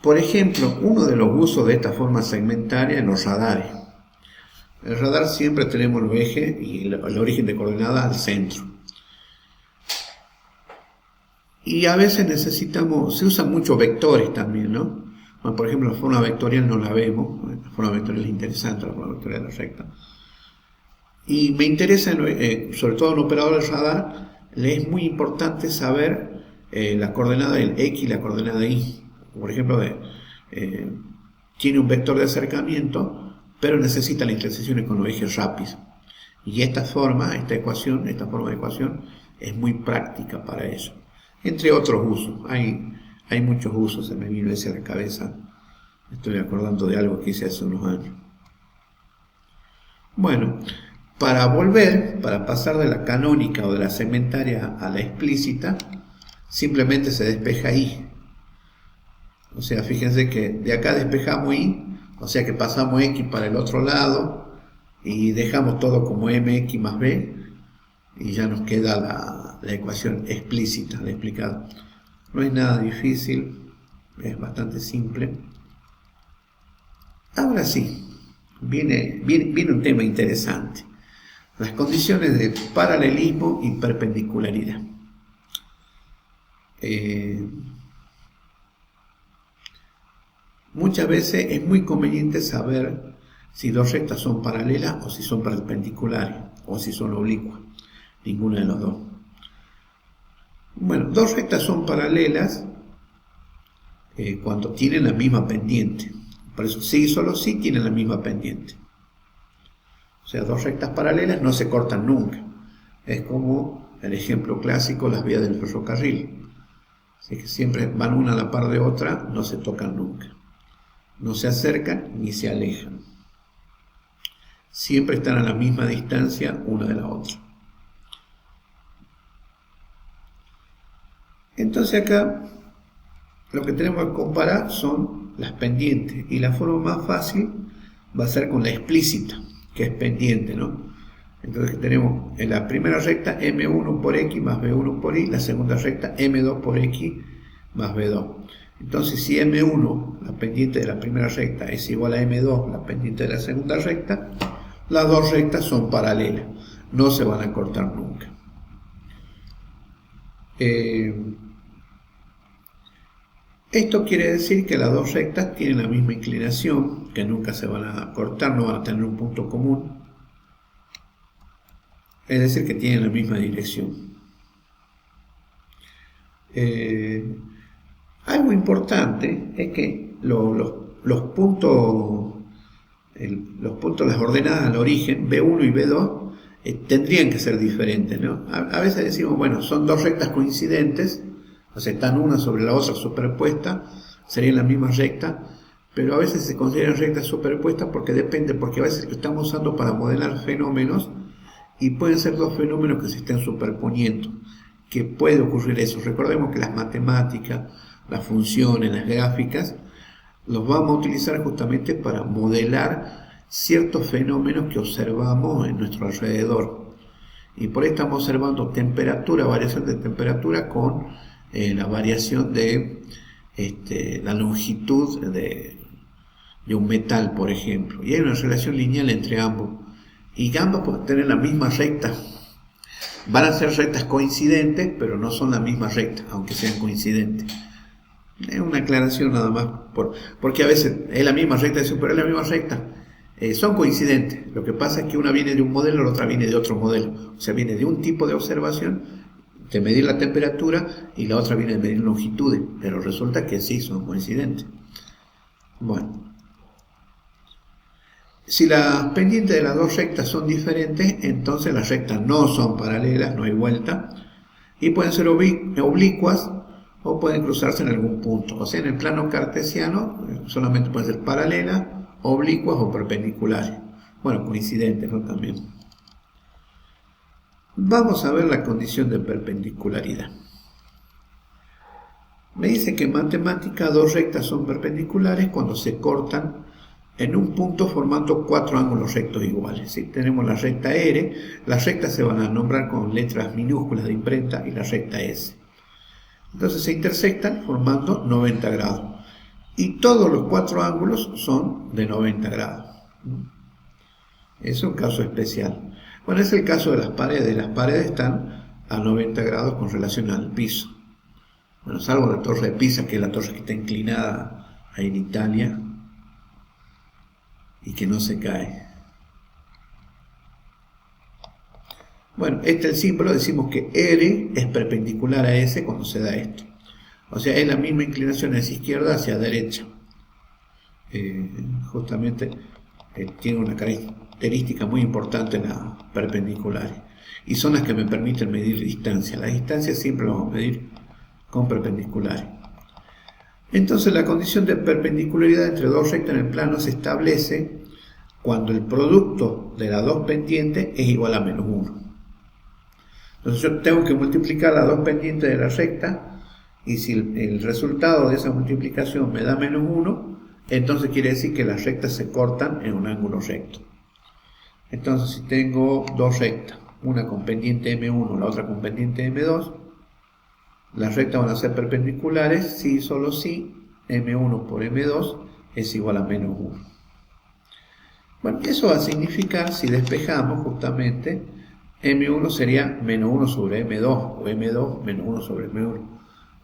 Por ejemplo, uno de los usos de esta forma segmentaria en los radares. En el radar siempre tenemos los ejes y el origen de coordenadas al centro. Y a veces necesitamos, se usan muchos vectores también, ¿no? Bueno, por ejemplo, la forma vectorial no la vemos, la forma vectorial es interesante, la forma vectorial de la recta. Y me interesa, sobre todo en operadores de radar, le es muy importante saber la coordenada del x y la coordenada y. Por ejemplo, tiene un vector de acercamiento, pero necesita las intersecciones con los ejes rápidos. Y esta forma de ecuación es muy práctica para eso. Entre otros usos, hay muchos usos, se me vino ese a la cabeza. Estoy acordando de algo que hice hace unos años. Bueno, para pasar de la canónica o de la segmentaria a la explícita, simplemente se despeja y. O sea, fíjense que de acá despejamos y, o sea que pasamos x para el otro lado y dejamos todo como mx más b y ya nos queda la ecuación explícita, la explicada. No es nada difícil, es bastante simple. Ahora sí, viene un tema interesante. Las condiciones de paralelismo y perpendicularidad. Muchas veces es muy conveniente saber si dos rectas son paralelas o si son perpendiculares o si son oblicuas, ninguna de los dos. Bueno, dos rectas son paralelas cuando tienen la misma pendiente. Por eso sí y solo sí tienen la misma pendiente. O sea, dos rectas paralelas no se cortan nunca. Es como el ejemplo clásico, las vías del ferrocarril. Así que siempre van una a la par de otra, no se tocan nunca. No se acercan ni se alejan. Siempre están a la misma distancia una de la otra. Entonces acá lo que tenemos que comparar son las pendientes. Y la forma más fácil va a ser con la explícita, que es pendiente, ¿no? Entonces tenemos en la primera recta m1 por x más b1 por y, la segunda recta m2 por x más b2. Entonces si m1, la pendiente de la primera recta, es igual a m2, la pendiente de la segunda recta, las dos rectas son paralelas, no se van a cortar nunca. Esto quiere decir que las dos rectas tienen la misma inclinación, que nunca se van a cortar, no van a tener un punto común. Es decir, que tienen la misma dirección. Algo importante es que los puntos, las ordenadas al origen, B1 y B2, tendrían que ser diferentes, ¿no? A veces decimos, bueno, son dos rectas coincidentes, o sea, están una sobre la otra superpuesta, serían la misma recta, pero a veces se consideran rectas superpuestas porque depende, porque a veces lo estamos usando para modelar fenómenos y pueden ser dos fenómenos que se estén superponiendo, que puede ocurrir eso. Recordemos que las matemáticas, las funciones, las gráficas, los vamos a utilizar justamente para modelar ciertos fenómenos que observamos en nuestro alrededor. Y por ahí estamos observando temperatura, variación de temperatura con la variación de la longitud de un metal, por ejemplo. Y hay una relación lineal entre ambos. Y ambos pueden tener la misma recta. Van a ser rectas coincidentes, pero no son la misma recta, aunque sean coincidentes. Es una aclaración nada más, porque a veces es la misma recta, pero es la misma recta. Son coincidentes. Lo que pasa es que una viene de un modelo, la otra viene de otro modelo. O sea, viene de un tipo de observación, de medir la temperatura, y la otra viene de medir longitudes. Pero resulta que sí, son coincidentes. Bueno. Si las pendientes de las dos rectas son diferentes, entonces las rectas no son paralelas, no hay vuelta, y pueden ser oblicuas o pueden cruzarse en algún punto. O sea, en el plano cartesiano solamente pueden ser paralelas, oblicuas o perpendiculares. Bueno, coincidentes, ¿no? También. Vamos a ver la condición de perpendicularidad. Me dice que en matemática dos rectas son perpendiculares cuando se cortan en un punto formando cuatro ángulos rectos iguales. ¿Sí? Tenemos la recta R, las rectas se van a nombrar con letras minúsculas de imprenta y la recta S. Entonces se intersectan formando 90 grados. Y todos los cuatro ángulos son de 90 grados. Es un caso especial. Bueno, es el caso de las paredes. Las paredes están a 90 grados con relación al piso. Bueno, salvo la torre de Pisa, que es la torre que está inclinada ahí en Italia y que no se cae. Bueno, este es el símbolo. Decimos que R es perpendicular a S cuando se da esto. O sea, es la misma inclinación hacia izquierda hacia derecha. Justamente tiene una característica muy importante en las perpendiculares. Y son las que me permiten medir distancia. Las distancias siempre las vamos a medir con perpendiculares. Entonces la condición de perpendicularidad entre dos rectas en el plano se establece cuando el producto de las dos pendientes es igual a menos 1. Entonces yo tengo que multiplicar las dos pendientes de la recta, y si el resultado de esa multiplicación me da menos 1, entonces quiere decir que las rectas se cortan en un ángulo recto. Entonces si tengo dos rectas, una con pendiente M1, la otra con pendiente M2, las rectas van a ser perpendiculares si y solo si M1 por M2 es igual a menos 1. Bueno, eso va a significar, si despejamos justamente, M1 sería menos 1 sobre M2 o M2 menos 1 sobre M1.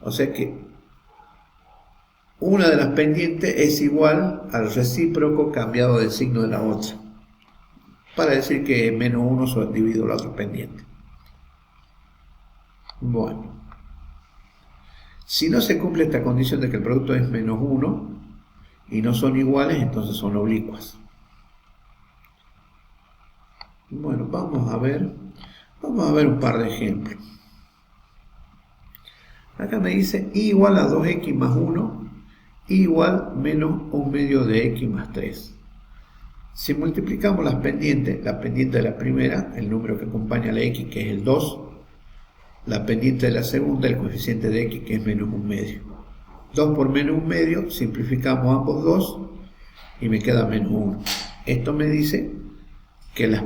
O sea que una de las pendientes es igual al recíproco cambiado de signo de la otra, para decir que menos 1 dividido la otra pendiente. Bueno. Si no se cumple esta condición de que el producto es menos 1 y no son iguales, entonces son oblicuas. Bueno, vamos a ver un par de ejemplos. Acá me dice y igual a 2x más 1 igual menos 1 medio de x más 3. Si multiplicamos las pendientes, la pendiente de la primera, el número que acompaña a la x, que es el 2, la pendiente de la segunda, el coeficiente de x, que es menos 1 medio. 2 por menos 1 medio, simplificamos ambos dos y me queda menos 1. Esto me dice que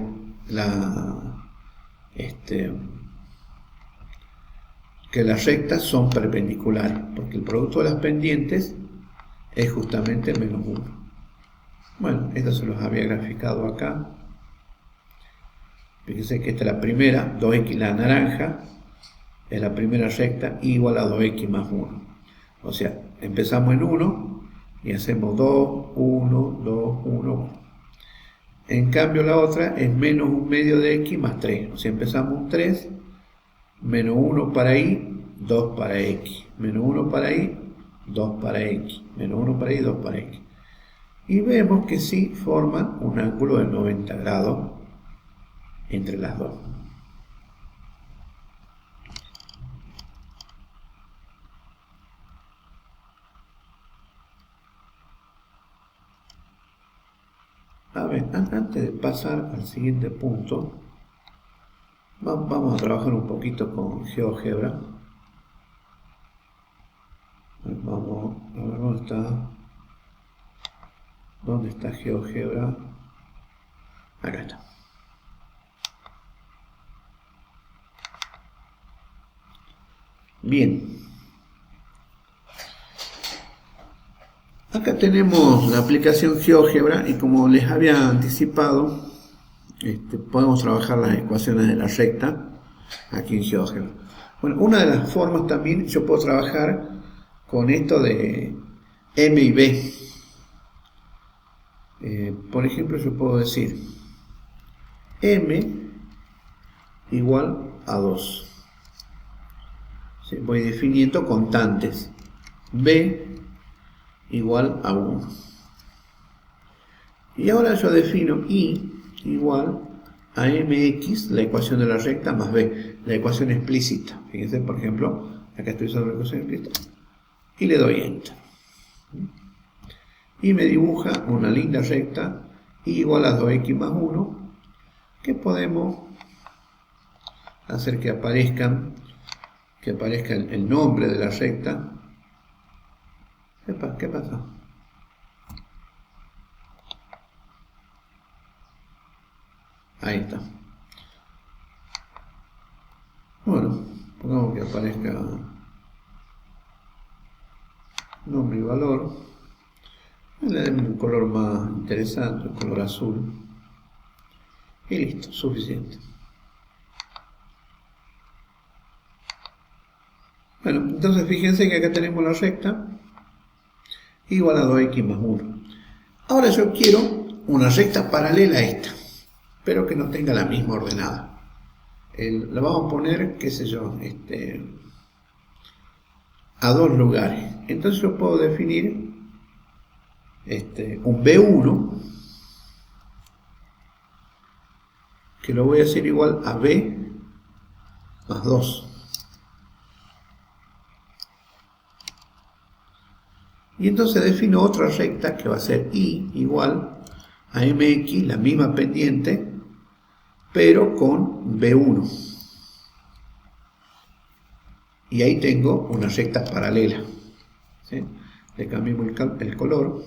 que las rectas son perpendiculares, porque el producto de las pendientes es justamente menos 1. Bueno, esto se los había graficado acá. Fíjense que esta es la primera, 2x, la naranja, es la primera recta, igual a 2x más 1. O sea, empezamos en 1 y hacemos 2, 1, 2, 1, 1. En cambio la otra es menos 1 medio de x más 3. O sea, empezamos un 3, menos 1 para y, 2 para x. Menos 1 para y, 2 para x. Menos 1 para y, 2 para x. Y vemos que sí forman un ángulo de 90 grados entre las dos. A ver, antes de pasar al siguiente punto, vamos a trabajar un poquito con GeoGebra. Vamos está? ¿Dónde está GeoGebra? Acá está. Bien. Acá tenemos la aplicación GeoGebra y como les había anticipado, podemos trabajar las ecuaciones de la recta aquí en GeoGebra. Bueno, una de las formas también yo puedo trabajar con esto de M y B. Por ejemplo, yo puedo decir M igual a 2. ¿Sí? Voy definiendo constantes. B igual a 1. Y ahora yo defino I igual a mx, la ecuación de la recta, más b, la ecuación explícita. Fíjense, por ejemplo, acá estoy usando la ecuación explícita y le doy enter. Y me dibuja una linda recta I igual a 2x más 1, que podemos hacer que aparezca el nombre de la recta. ¿Qué pasa? Ahí está. Bueno, pongamos que aparezca nombre y valor. Le demos un color más interesante, un color azul. Y listo, suficiente. Bueno, entonces fíjense que acá tenemos la recta igual a 2x más 1. Ahora yo quiero una recta paralela a esta, pero que no tenga la misma ordenada. La vamos a poner, qué sé yo, a dos lugares. Entonces yo puedo definir un B1, que lo voy a hacer igual a B más 2. Y entonces defino otra recta que va a ser I igual a MX, la misma pendiente, pero con B1. Y ahí tengo una recta paralela. ¿Sí? Le cambiamos el color.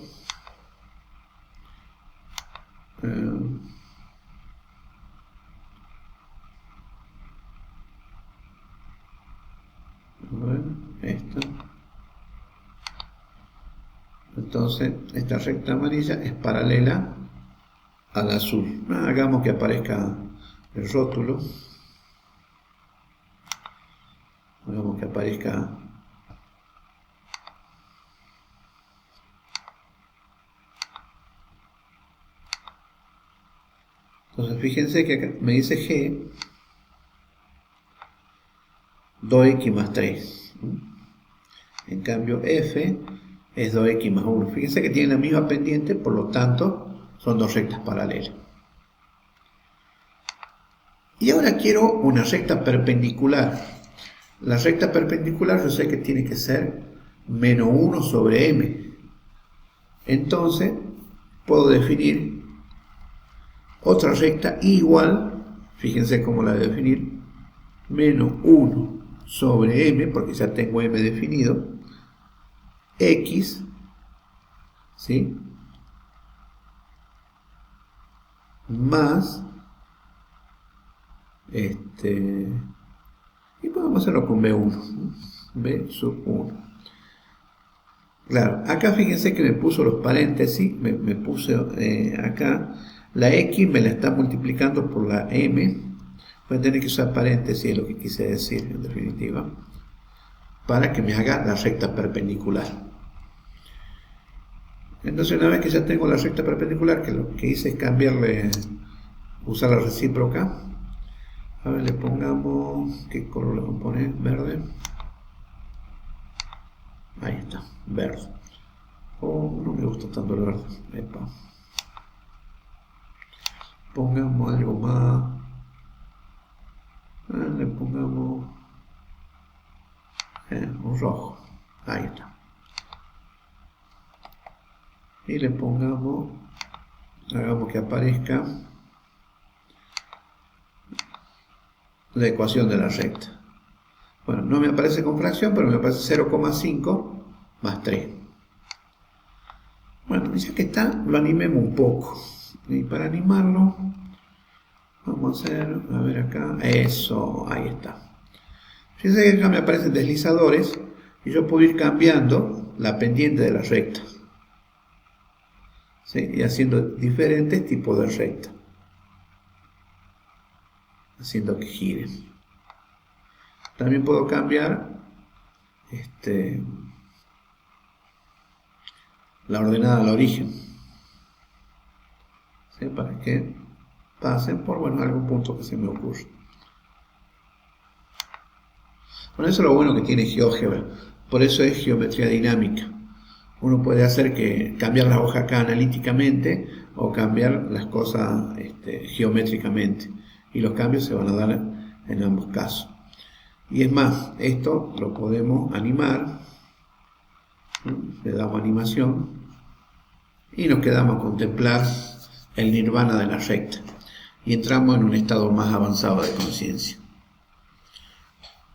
Esta. Entonces, esta recta amarilla es paralela al azul. Hagamos que aparezca el rótulo. Hagamos que aparezca entonces fíjense que acá me dice G 2x más 3. En cambio F es 2x más 1. Fíjense que tienen la misma pendiente, por lo tanto son dos rectas paralelas. Y ahora quiero una recta perpendicular. La recta perpendicular yo sé que tiene que ser menos 1 sobre m. Entonces puedo definir otra recta igual, fíjense cómo la voy a definir, menos 1 sobre m, porque ya tengo m definido, x, ¿sí? Más, y podemos hacerlo con b1, b sub 1. Claro, acá fíjense que me puso los paréntesis, me puse acá, la x me la está multiplicando por la m, voy a tener que usar paréntesis, es lo que quise decir en definitiva, para que me haga la recta perpendicular. Entonces una vez que ya tengo la recta perpendicular, que lo que hice es cambiarle, usar la recíproca, a ver, le pongamos, ¿qué color le vamos a poner? Verde. Ahí está, verde. Oh, no me gusta tanto el verde. Epa. Pongamos algo más. Le pongamos un rojo. Ahí está. Y le pongamos, hagamos que aparezca la ecuación de la recta. Bueno, no me aparece con fracción, pero me aparece 0,5 más 3. Bueno, ya que está, lo animemos un poco. Y para animarlo, vamos a hacer, a ver acá, eso, ahí está. Fíjense que acá me aparecen deslizadores y yo puedo ir cambiando la pendiente de la recta. ¿Sí? Y haciendo diferentes tipos de recta. Haciendo que giren. También puedo cambiar la ordenada al origen, ¿sí? Para que pasen por algún punto que se me ocurre. Bueno, eso es lo bueno que tiene GeoGebra, por eso es geometría dinámica. Uno puede hacer cambiar la hoja acá analíticamente o cambiar las cosas geométricamente, y los cambios se van a dar en ambos casos. Y es más, esto lo podemos animar, le damos animación y nos quedamos a contemplar el nirvana de la recta y entramos en un estado más avanzado de conciencia.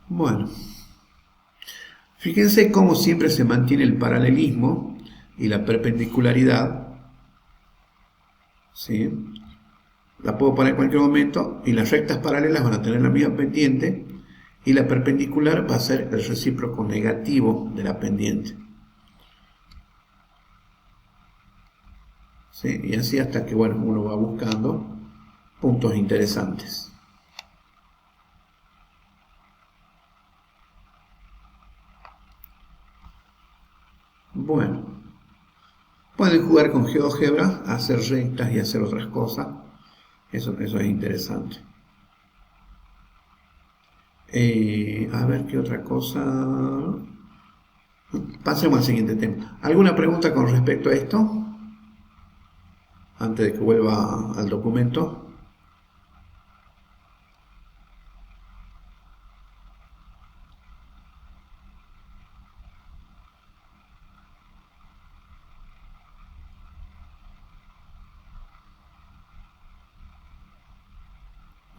Bueno, fíjense cómo siempre se mantiene el paralelismo y la perpendicularidad, ¿sí? La puedo poner en cualquier momento y las rectas paralelas van a tener la misma pendiente y la perpendicular va a ser el recíproco negativo de la pendiente. ¿Sí? Y así hasta que uno va buscando puntos interesantes. Bueno, pueden jugar con GeoGebra, hacer rectas y hacer otras cosas. Eso es interesante. A ver qué otra cosa. Pasemos al siguiente tema. ¿Alguna pregunta con respecto a esto? Antes de que vuelva al documento.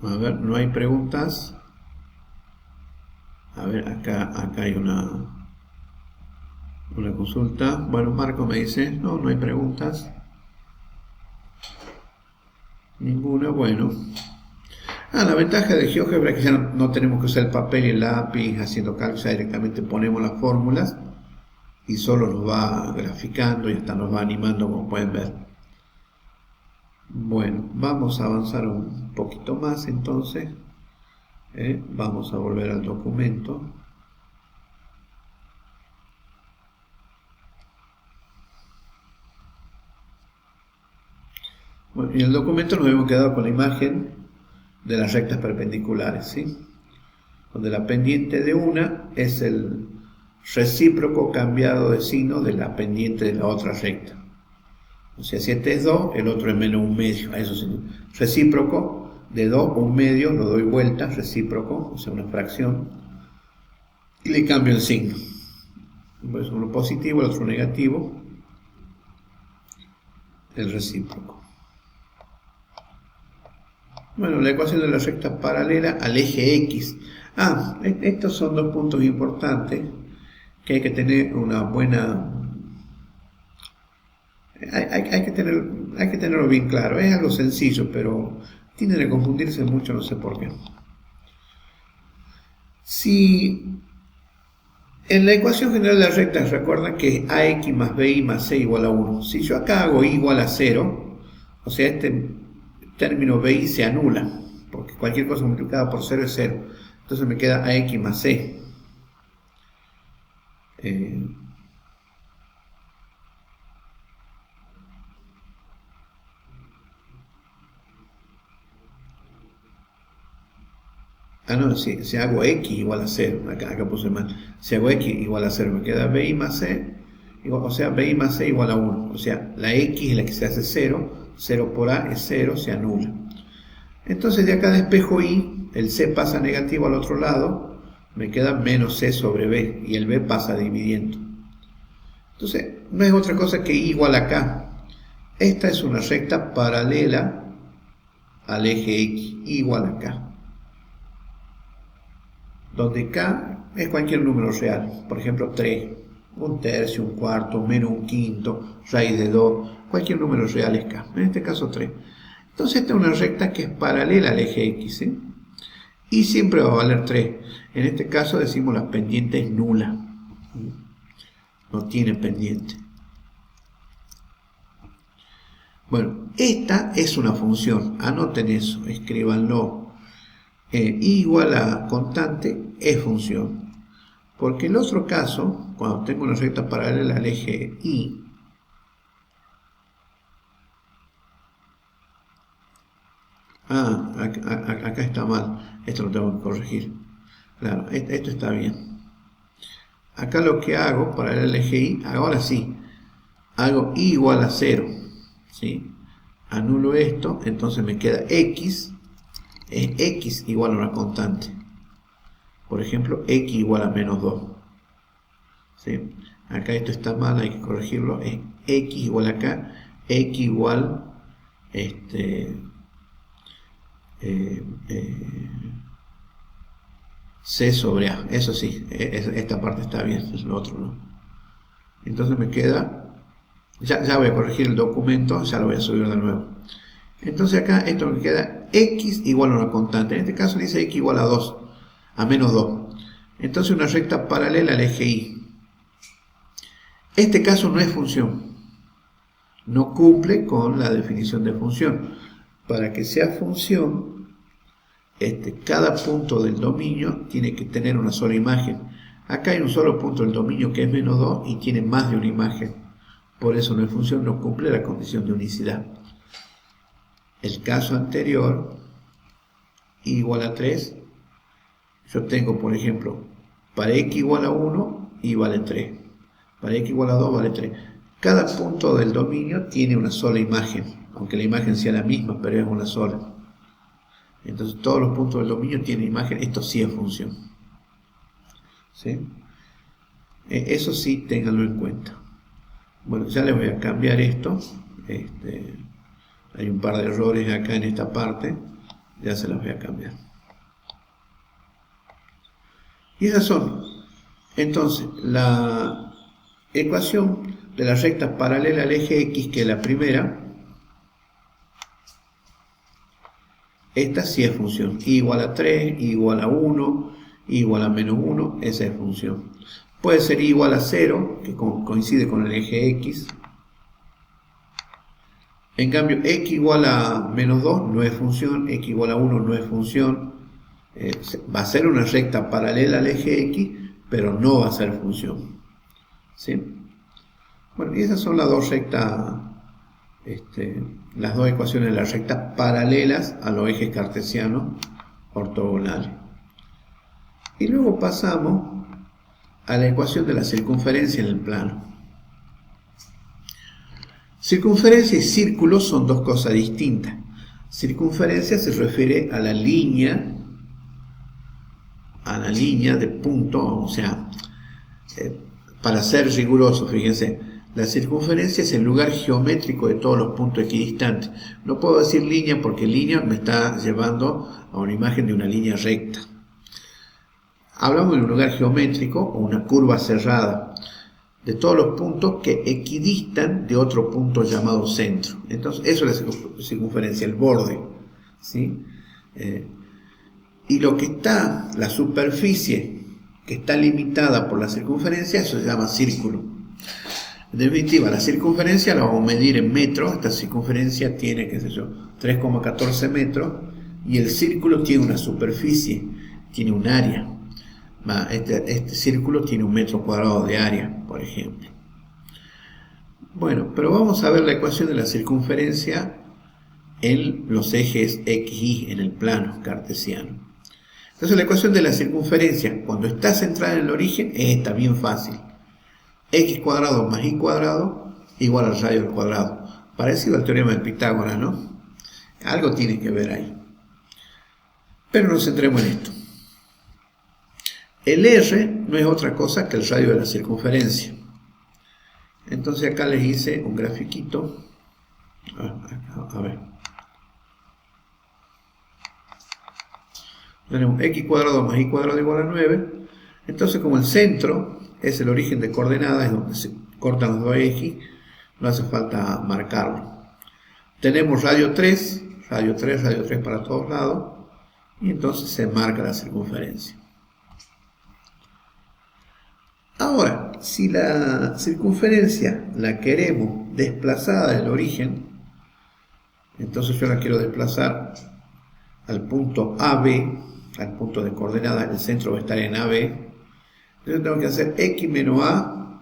A ver, no hay preguntas. A ver, acá hay una consulta. Bueno, Marco me dice, no hay preguntas. Ninguna, bueno. La ventaja de GeoGebra es que ya no tenemos que usar el papel y el lápiz haciendo cálculos, ya directamente ponemos las fórmulas y solo nos va graficando y hasta nos va animando, como pueden ver. Bueno, vamos a avanzar un poquito más entonces. Vamos a volver al documento. Bueno, en el documento nos hemos quedado con la imagen de las rectas perpendiculares, ¿sí? Donde la pendiente de una es el recíproco cambiado de signo de la pendiente de la otra recta. O sea, si este es 2, el otro es menos 1/2. Eso sí. Recíproco de 2, 1/2, lo doy vuelta, recíproco, o sea, una fracción, y le cambio el signo. Pues uno positivo, el otro negativo, el recíproco. Bueno, la ecuación de la recta paralela al eje X. Estos son dos puntos importantes que hay que tener una buena... Hay que tenerlo bien claro. Es algo sencillo, pero tienden a confundirse mucho, no sé por qué. Si en la ecuación general de las rectas recuerdan que AX más BY más C igual a 1. Si yo acá hago Y igual a 0, o sea, este término BY se anula, porque cualquier cosa multiplicada por 0 es 0. Entonces me queda AX más C. Si hago X igual a 0, acá puse mal. Si hago X igual a 0, me queda BY más C, o sea, BY más C igual a 1. O sea, la X es la que se hace 0, 0 por A es 0, se anula. Entonces de acá despejo Y, el C pasa negativo al otro lado, me queda menos C sobre B, y el B pasa dividiendo. Entonces, no es otra cosa que Y igual a K. Esta es una recta paralela al eje X, Y igual a K, donde K es cualquier número real, por ejemplo 3, un tercio, un cuarto, menos un quinto, raíz de 2, cualquier número real es K, en este caso 3. Entonces esta es una recta que es paralela al eje X, ¿sí? Y siempre va a valer 3. En este caso decimos la pendiente es nula, no tiene pendiente. Bueno, esta es una función, anoten eso, escríbanlo. Y igual a constante es función. Porque el otro caso, cuando tengo una recta paralela al eje Y, acá está mal, esto lo tengo que corregir. Claro, esto está bien. Acá lo que hago para el eje Y, ahora sí, hago Y igual a 0, ¿sí? Anulo esto, entonces me queda X, es X igual a una constante. Por ejemplo, X igual a menos 2. ¿Sí? Acá esto está mal, hay que corregirlo, es X igual acá, X igual C sobre A, eso sí, esta parte está bien, es lo otro no. Entonces me queda, ya voy a corregir el documento, ya lo voy a subir de nuevo. Entonces acá esto me queda X igual a una constante, en este caso dice X igual a 2, a menos 2. Entonces una recta paralela al eje Y. Este caso no es función, no cumple con la definición de función. Para que sea función, cada punto del dominio tiene que tener una sola imagen. Acá hay un solo punto del dominio que es menos 2 y tiene más de una imagen. Por eso no es función, no cumple la condición de unicidad. El caso anterior, igual a 3, yo tengo, por ejemplo, para x igual a 1, y vale 3. Para x igual a 2 vale 3. Cada punto del dominio tiene una sola imagen, aunque la imagen sea la misma, pero es una sola. Entonces todos los puntos del dominio tienen imagen, esto sí es función. ¿Sí? Eso sí, ténganlo en cuenta. Bueno, ya les voy a cambiar esto. Hay un par de errores acá en esta parte, ya se los voy a cambiar. Y esas son, entonces, la ecuación de la recta paralela al eje X, que es la primera. Esta sí es función, y igual a 3, y igual a 1, y igual a menos 1, esa es función. Puede ser igual a 0, que coincide con el eje X. En cambio, x igual a menos 2 no es función, x igual a 1 no es función. Va a ser una recta paralela al eje X, pero no va a ser función. ¿Sí? Bueno, y esas son las dos rectas, las dos ecuaciones de las rectas paralelas a los ejes cartesianos ortogonales. Y luego pasamos a la ecuación de la circunferencia en el plano. Circunferencia y círculo son dos cosas distintas. Circunferencia se refiere a la línea de punto, o sea, para ser riguroso, fíjense, la circunferencia es el lugar geométrico de todos los puntos equidistantes. No puedo decir línea porque línea me está llevando a una imagen de una línea recta. Hablamos de un lugar geométrico o una curva cerrada, de todos los puntos que equidistan de otro punto llamado centro. Entonces, eso es la circunferencia, el borde, ¿sí? Y lo que está, la superficie que está limitada por la circunferencia, eso se llama círculo. En definitiva, la circunferencia la vamos a medir en metros. Esta circunferencia tiene, qué sé yo, 3,14 metros, y el círculo tiene una superficie, tiene un área. Este círculo tiene 1 metro cuadrado de área, por ejemplo. Bueno, pero vamos a ver la ecuación de la circunferencia en los ejes X, Y, en el plano cartesiano. Entonces la ecuación de la circunferencia, cuando está centrada en el origen, es esta, bien fácil. X cuadrado más Y cuadrado igual al radio al cuadrado. Parecido al teorema de Pitágoras, ¿no? Algo tiene que ver ahí. Pero nos centremos en esto. El R no es otra cosa que el radio de la circunferencia. Entonces acá les hice un grafiquito. A ver. Tenemos x cuadrado más y cuadrado igual a 9. Entonces, como el centro es el origen de coordenadas, es donde se cortan los dos X, no hace falta marcarlo. Tenemos radio 3 para todos lados, y entonces se marca la circunferencia. Ahora, si la circunferencia la queremos desplazada del origen, entonces yo la quiero desplazar al punto AB, al punto de coordenada, el centro va a estar en AB, entonces tengo que hacer X menos A,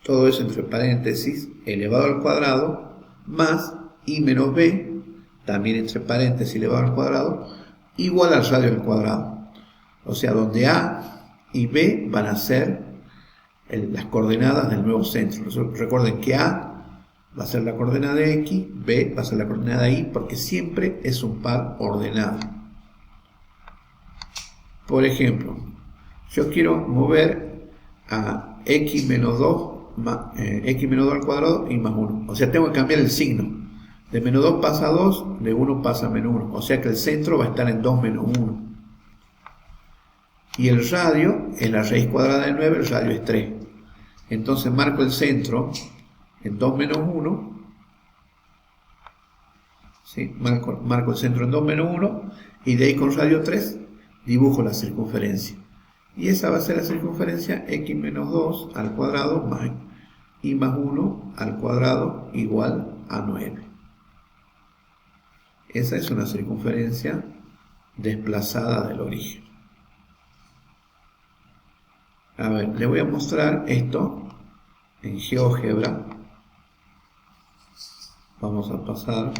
todo eso entre paréntesis, elevado al cuadrado, más I menos B, también entre paréntesis elevado al cuadrado, igual al radio al cuadrado. O sea, donde A y B van a ser las coordenadas del nuevo centro. Recuerden que A va a ser la coordenada de X, B va a ser la coordenada de Y, porque siempre es un par ordenado. Por ejemplo, yo quiero mover a X menos 2, X menos 2 al cuadrado y más 1. O sea, tengo que cambiar el signo. De menos 2 pasa a 2, de 1 pasa a menos 1. O sea que el centro va a estar en 2 menos 1. Y el radio es la raíz cuadrada de 9, el radio es 3. Entonces marco el centro en 2 menos 1. ¿Sí? Marco el centro en 2 menos 1. Y de ahí con radio 3 dibujo la circunferencia. Y esa va a ser la circunferencia x menos 2 al cuadrado más y más 1 al cuadrado igual a 9. Esa es una circunferencia desplazada del origen. A ver, le voy a mostrar esto en GeoGebra. Vamos a pasar.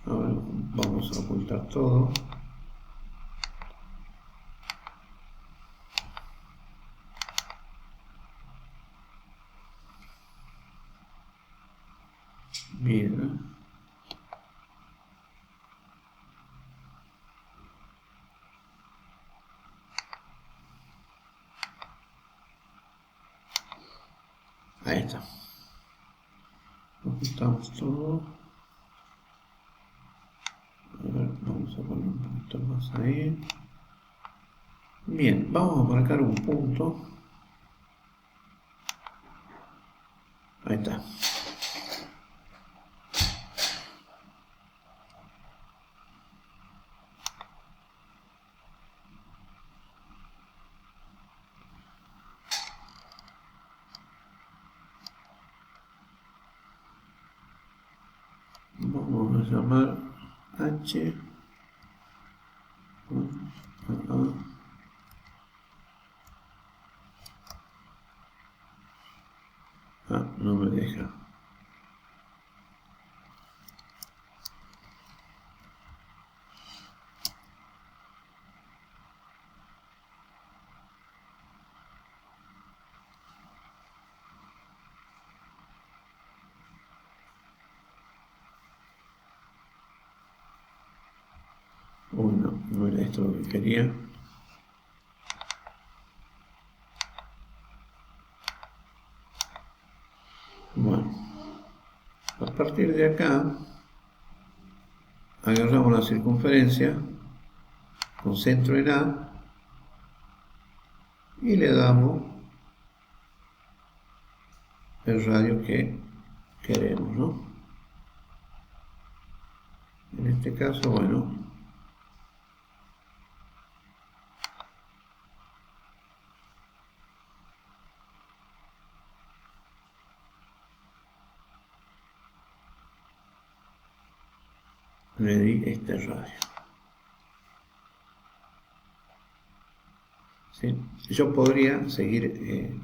A ver, vamos a ocultar todo. Bien. Ahí está. Ocultamos todo. A ver, vamos a poner un poquito más ahí. Bien, vamos a marcar un punto. Ahí está. Vamos a llamar H. No me deja. Uy, no era esto lo que quería. Bueno, a partir de acá agarramos la circunferencia con centro en A y le damos el radio que queremos, ¿no? En este caso, bueno, le di este radio. ¿Sí? Yo podría seguir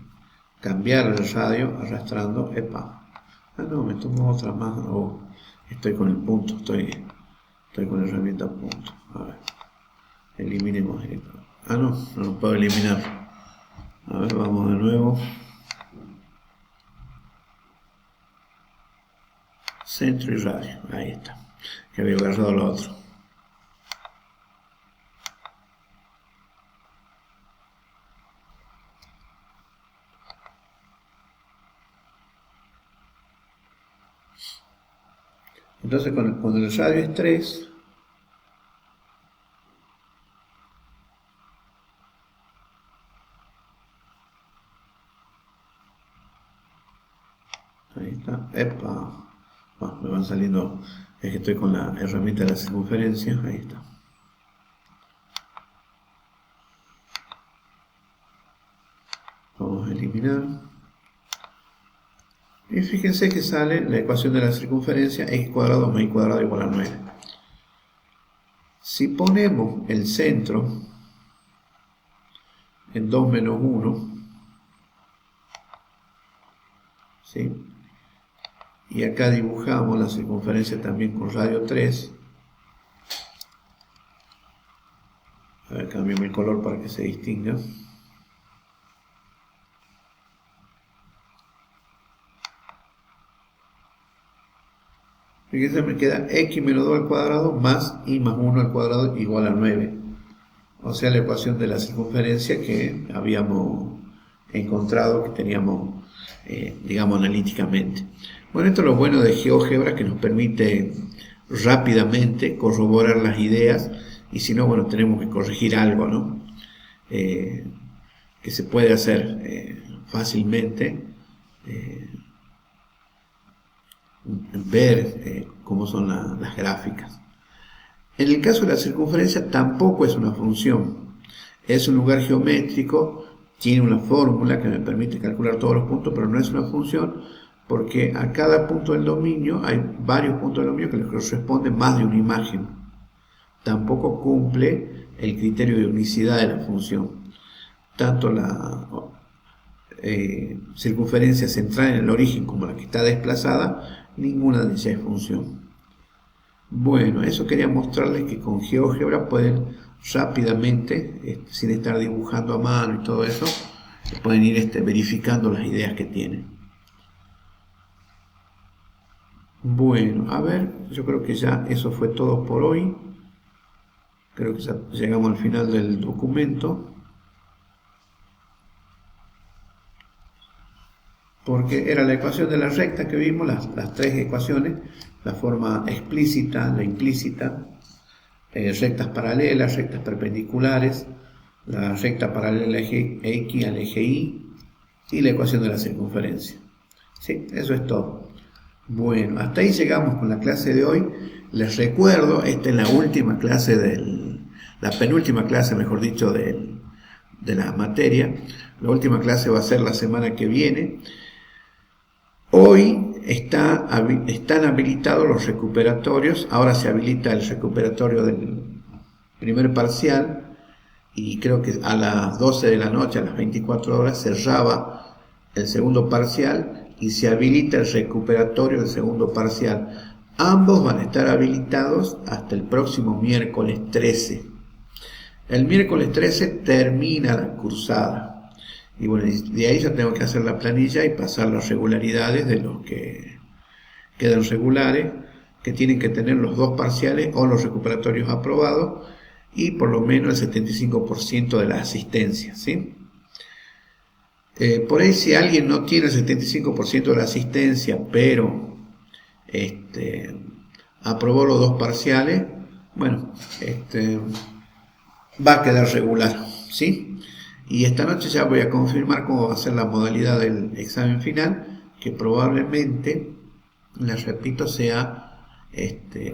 cambiar el radio arrastrando. Epa. No, me tomo otra más. Oh, estoy con el punto, estoy con la herramienta punto. A ver, eliminemos esto. No puedo eliminar. A ver, vamos de nuevo. Centro y radio. Ahí está. Que había agarrado lo otro. Entonces cuando el radio es 3, saliendo, es que estoy con la herramienta de la circunferencia, ahí está. Vamos a eliminar. Y fíjense que sale la ecuación de la circunferencia, x cuadrado más y cuadrado igual a 9. Si ponemos el centro en 2 menos 1, ¿sí? Y acá dibujamos la circunferencia también con radio 3. A ver, cambiamos el color para que se distinga. Fíjense, me queda x menos 2 al cuadrado más y más 1 al cuadrado igual a 9. O sea, la ecuación de la circunferencia que habíamos encontrado, que teníamos, digamos, analíticamente. Bueno, esto es lo bueno de GeoGebra, que nos permite rápidamente corroborar las ideas, y si no, bueno, tenemos que corregir algo, ¿no? Que se puede hacer fácilmente, ver cómo son las gráficas. En el caso de la circunferencia tampoco es una función, es un lugar geométrico, tiene una fórmula que me permite calcular todos los puntos, pero no es una función, porque a cada punto del dominio hay varios puntos del dominio que les corresponde más de una imagen. Tampoco cumple el criterio de unicidad de la función. Tanto la circunferencia central en el origen como la que está desplazada, ninguna de ellas es función. Bueno, eso quería mostrarles, que con GeoGebra pueden rápidamente, sin estar dibujando a mano y todo eso, pueden ir verificando las ideas que tienen. Bueno, a ver, yo creo que ya eso fue todo por hoy. Creo que ya llegamos al final del documento. Porque era la ecuación de la recta que vimos, las tres ecuaciones, la forma explícita, la implícita, rectas paralelas, rectas perpendiculares, la recta paralela al eje X al eje Y y la ecuación de la circunferencia. Sí, eso es todo. Bueno, hasta ahí llegamos con la clase de hoy. Les recuerdo, esta es la última clase la penúltima clase, mejor dicho, de la materia. La última clase va a ser la semana que viene. Hoy están habilitados los recuperatorios. Ahora se habilita el recuperatorio del primer parcial, y creo que a las 12 de la noche, a las 24 horas, cerraba el segundo parcial y se habilita el recuperatorio del segundo parcial. Ambos van a estar habilitados hasta el próximo miércoles 13. El miércoles 13 termina la cursada. Y bueno, de ahí ya tengo que hacer la planilla y pasar las regularidades de los que quedan regulares, que tienen que tener los dos parciales o los recuperatorios aprobados y por lo menos el 75% de la asistencia, ¿sí? Por ahí, si alguien no tiene el 75% de la asistencia, pero aprobó los dos parciales, bueno, va a quedar regular, ¿sí? Y esta noche ya voy a confirmar cómo va a ser la modalidad del examen final, que probablemente, les repito, sea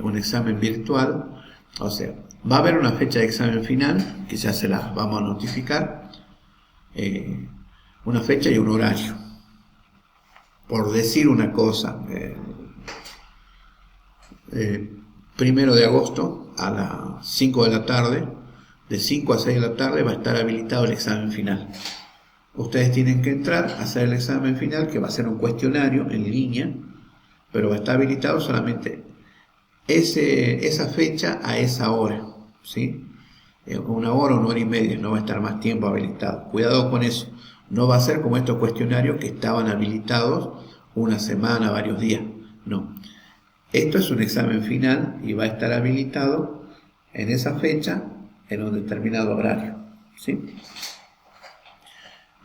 un examen virtual. O sea, va a haber una fecha de examen final, que ya se la vamos a notificar, una fecha y un horario. Por decir una cosa, 1 de agosto a las 5 de la tarde, de 5 a 6 de la tarde va a estar habilitado el examen final. Ustedes tienen que entrar a hacer el examen final, que va a ser un cuestionario en línea, pero va a estar habilitado solamente esa fecha a esa hora, ¿sí? 1 hora, 1 hora y media, no va a estar más tiempo habilitado. Cuidado con eso, no va a ser como estos cuestionarios que estaban habilitados una semana, varios días, no. Esto es un examen final y va a estar habilitado en esa fecha, en un determinado horario, ¿sí?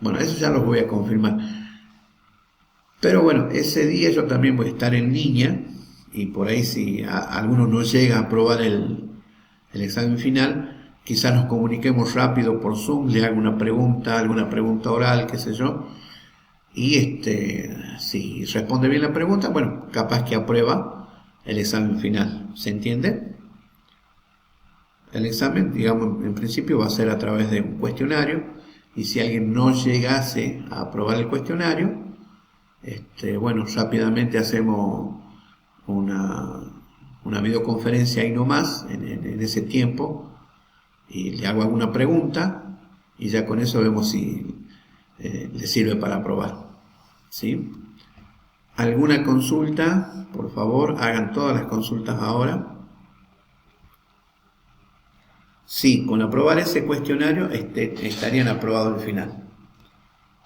Bueno, eso ya lo voy a confirmar. Pero bueno, ese día yo también voy a estar en línea, y por ahí si alguno no llega a aprobar el examen final, quizás nos comuniquemos rápido por Zoom, le hago una pregunta, alguna pregunta oral, qué sé yo, y si responde bien la pregunta, bueno, capaz que aprueba el examen final. ¿Se entiende? El examen, digamos, en principio va a ser a través de un cuestionario, y si alguien no llegase a aprobar el cuestionario, bueno, rápidamente hacemos una videoconferencia ahí nomás, en ese tiempo, y le hago alguna pregunta, y ya con eso vemos si le sirve para aprobar. ¿Sí? ¿Alguna consulta? Por favor, hagan todas las consultas ahora. Sí, con aprobar ese cuestionario estarían aprobados al final.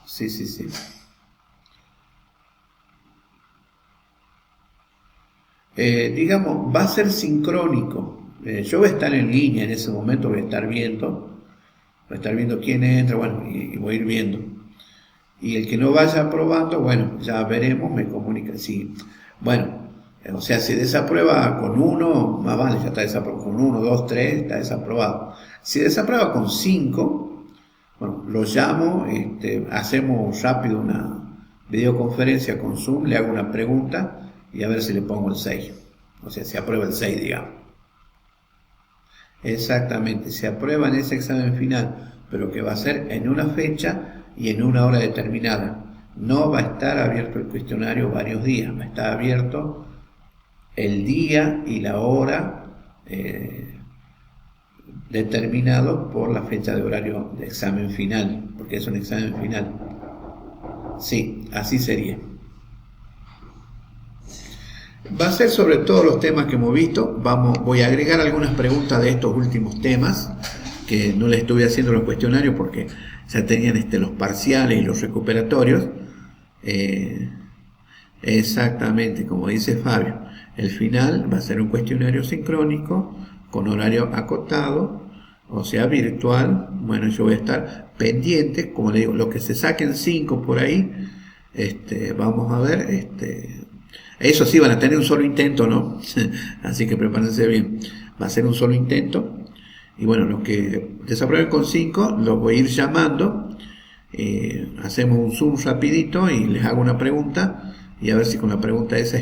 Sí, sí, sí. Digamos, va a ser sincrónico. Yo voy a estar en línea en ese momento, voy a estar viendo quién entra, bueno, y voy a ir viendo. Y el que no vaya aprobando, bueno, ya veremos, me comunica. Sí, bueno, o sea, si desaprueba con 1, más vale, ya está desaprobado. Con 1, 2, 3, está desaprobado. Si desaprueba con 5, bueno, lo llamo, hacemos rápido una videoconferencia con Zoom, le hago una pregunta y a ver si le pongo el 6. O sea, si aprueba el 6, digamos. Exactamente, se aprueba en ese examen final, pero que va a ser en una fecha y en una hora determinada. No va a estar abierto el cuestionario varios días, va a estar abierto el día y la hora determinados por la fecha de horario de examen final, porque es un examen final. Sí, así sería. Va a ser sobre todos los temas que hemos visto. Voy a agregar algunas preguntas de estos últimos temas que no les estuve haciendo los cuestionarios porque ya tenían los parciales y los recuperatorios. Exactamente, como dice Fabio, el final va a ser un cuestionario sincrónico con horario acotado, o sea, virtual. Bueno, yo voy a estar pendiente, como le digo, los que se saquen 5 por ahí, vamos a ver, eso sí, van a tener un solo intento, ¿no? Así que prepárense bien, va a ser un solo intento. Y bueno, los que desaprueben con 5, los voy a ir llamando, hacemos un Zoom rapidito y les hago una pregunta, y a ver si con la pregunta esa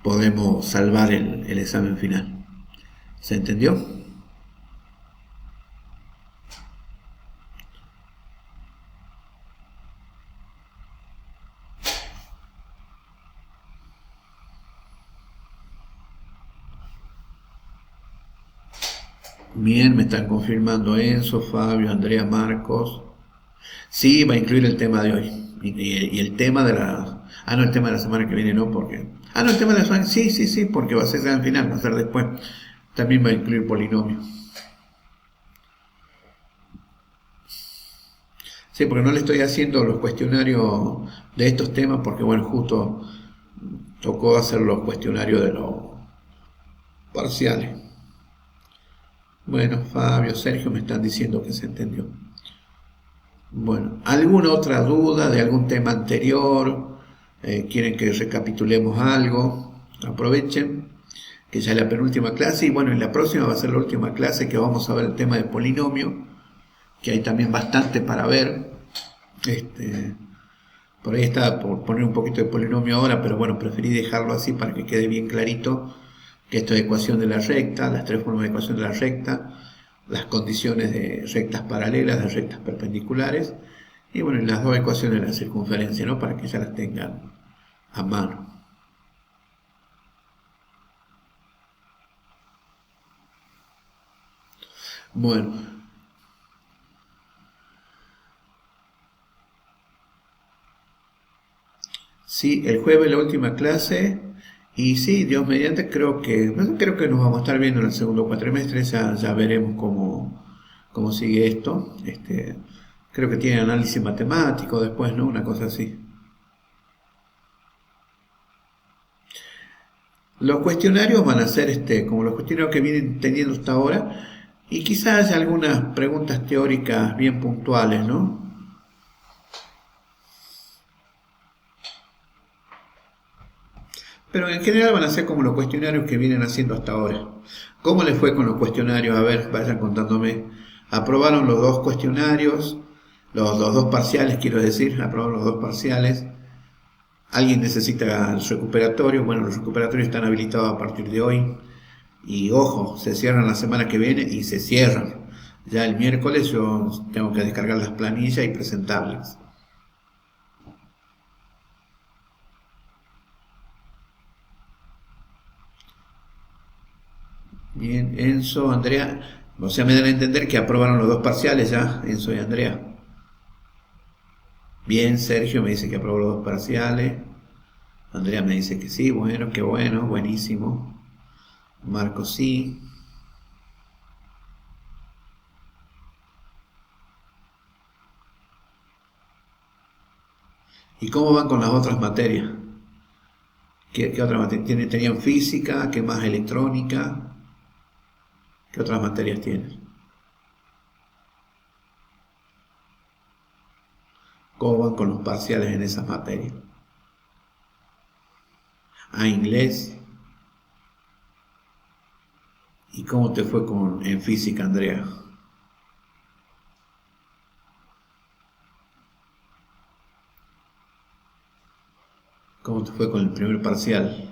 podemos salvar el examen final. ¿Se entendió? Bien, me están confirmando Enzo, Fabio, Andrea, Marcos. Sí, va a incluir el tema de hoy. Y el tema de la... Ah, no, el tema de la semana que viene no, porque... Ah, no, el tema de la semana... Sí, porque va a ser al final, va a ser después. También va a incluir polinomio. Sí, porque no le estoy haciendo los cuestionarios de estos temas, porque bueno, justo tocó hacer los cuestionarios de los parciales. Bueno, Fabio, Sergio me están diciendo que se entendió. Bueno, ¿alguna otra duda de algún tema anterior? ¿Quieren que recapitulemos algo? Aprovechen, que ya es la penúltima clase, y bueno, en la próxima va a ser la última clase que vamos a ver el tema de polinomio, que hay también bastante para ver. Por ahí está por poner un poquito de polinomio ahora, pero bueno, preferí dejarlo así para que quede bien clarito que esto es ecuación de la recta, las 3 formas de ecuación de la recta, las condiciones de rectas paralelas, de rectas perpendiculares, y bueno, y las 2 ecuaciones de la circunferencia, ¿no? Para que ya las tengan a mano. Bueno, sí, el jueves la última clase, y sí, Dios mediante, creo que nos vamos a estar viendo en el segundo cuatrimestre, ya veremos cómo sigue esto. Creo que tiene análisis matemático después, ¿no? Una cosa así. Los cuestionarios van a ser como los cuestionarios que vienen teniendo hasta ahora, y quizás haya algunas preguntas teóricas bien puntuales, ¿no? Pero en general van a ser como los cuestionarios que vienen haciendo hasta ahora. ¿Cómo les fue con los cuestionarios? A ver, vayan contándome. ¿Aprobaron los 2 cuestionarios? Los 2 parciales, quiero decir. ¿Aprobaron los 2 parciales? Alguien necesita el recuperatorio. Bueno, los recuperatorios están habilitados a partir de hoy. Y ojo, se cierran la semana que viene y se cierran. Ya el miércoles yo tengo que descargar las planillas y presentarlas. Bien, Enzo, Andrea. O sea, me dan a entender que aprobaron los dos parciales ya, Enzo y Andrea. Bien, Sergio me dice que aprobó los dos parciales. Andrea me dice que sí, bueno, qué bueno, buenísimo. Marco sí. ¿Y cómo van con las otras materias? ¿Qué otras materias? ¿Tenían física? ¿Qué más electrónica? ¿Qué otras materias tienen? ¿Cómo van con los parciales en esas materias? Ah, inglés. ¿Y cómo te fue en física, Andrea? ¿Cómo te fue con el primer parcial?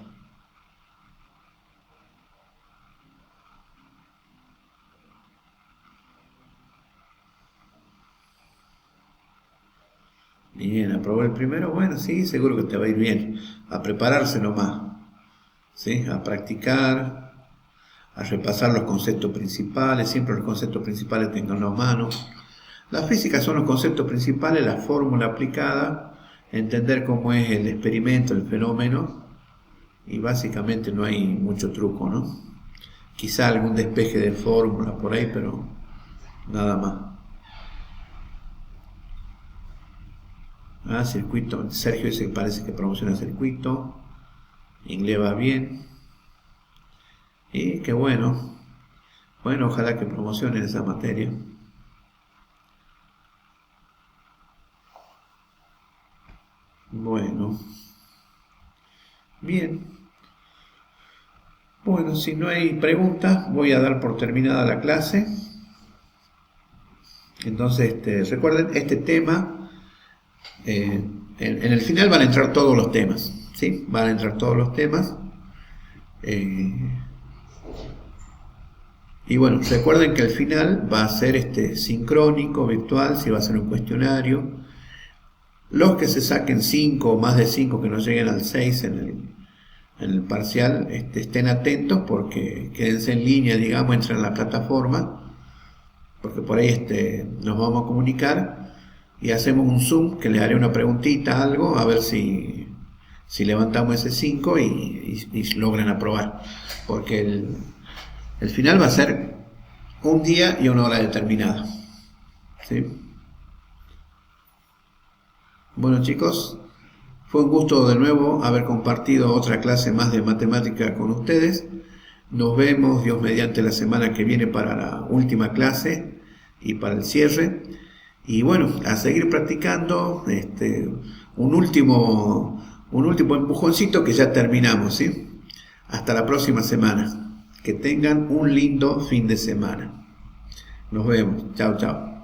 Bien, aprobó el primero. Bueno, sí, seguro que te va a ir bien. A prepararse nomás, ¿sí? A practicar, a repasar los conceptos principales. Siempre los conceptos principales tengan a mano. La física son los conceptos principales, la fórmula aplicada, entender cómo es el experimento, el fenómeno, y básicamente no hay mucho truco, ¿no? Quizá algún despeje de fórmula por ahí, pero nada más. Ah, circuito. Sergio dice que parece que promociona circuito. Inglés va bien. Y qué bueno. Bueno, ojalá que promocionen esa materia. Bueno. Bien. Bueno, si no hay preguntas, voy a dar por terminada la clase. Entonces, recuerden, este tema, en el final van a entrar todos los temas, ¿sí? Van a entrar todos los temas. Y bueno, recuerden que al final va a ser sincrónico, virtual, si va a ser un cuestionario. Los que se saquen 5 o más de 5, que no lleguen al 6 en el parcial, estén atentos porque quédense en línea, digamos, entren en la plataforma, porque por ahí nos vamos a comunicar y hacemos un Zoom que le haré una preguntita, algo, a ver si levantamos ese 5 y logran aprobar, porque el final va a ser un día y una hora determinada, ¿sí? Bueno, chicos, fue un gusto de nuevo haber compartido otra clase más de matemática con ustedes. Nos vemos, Dios mediante, la semana que viene para la última clase y para el cierre. Y bueno, a seguir practicando, un último empujoncito que ya terminamos, ¿sí? Hasta la próxima semana. Que tengan un lindo fin de semana. Nos vemos. Chao, chao.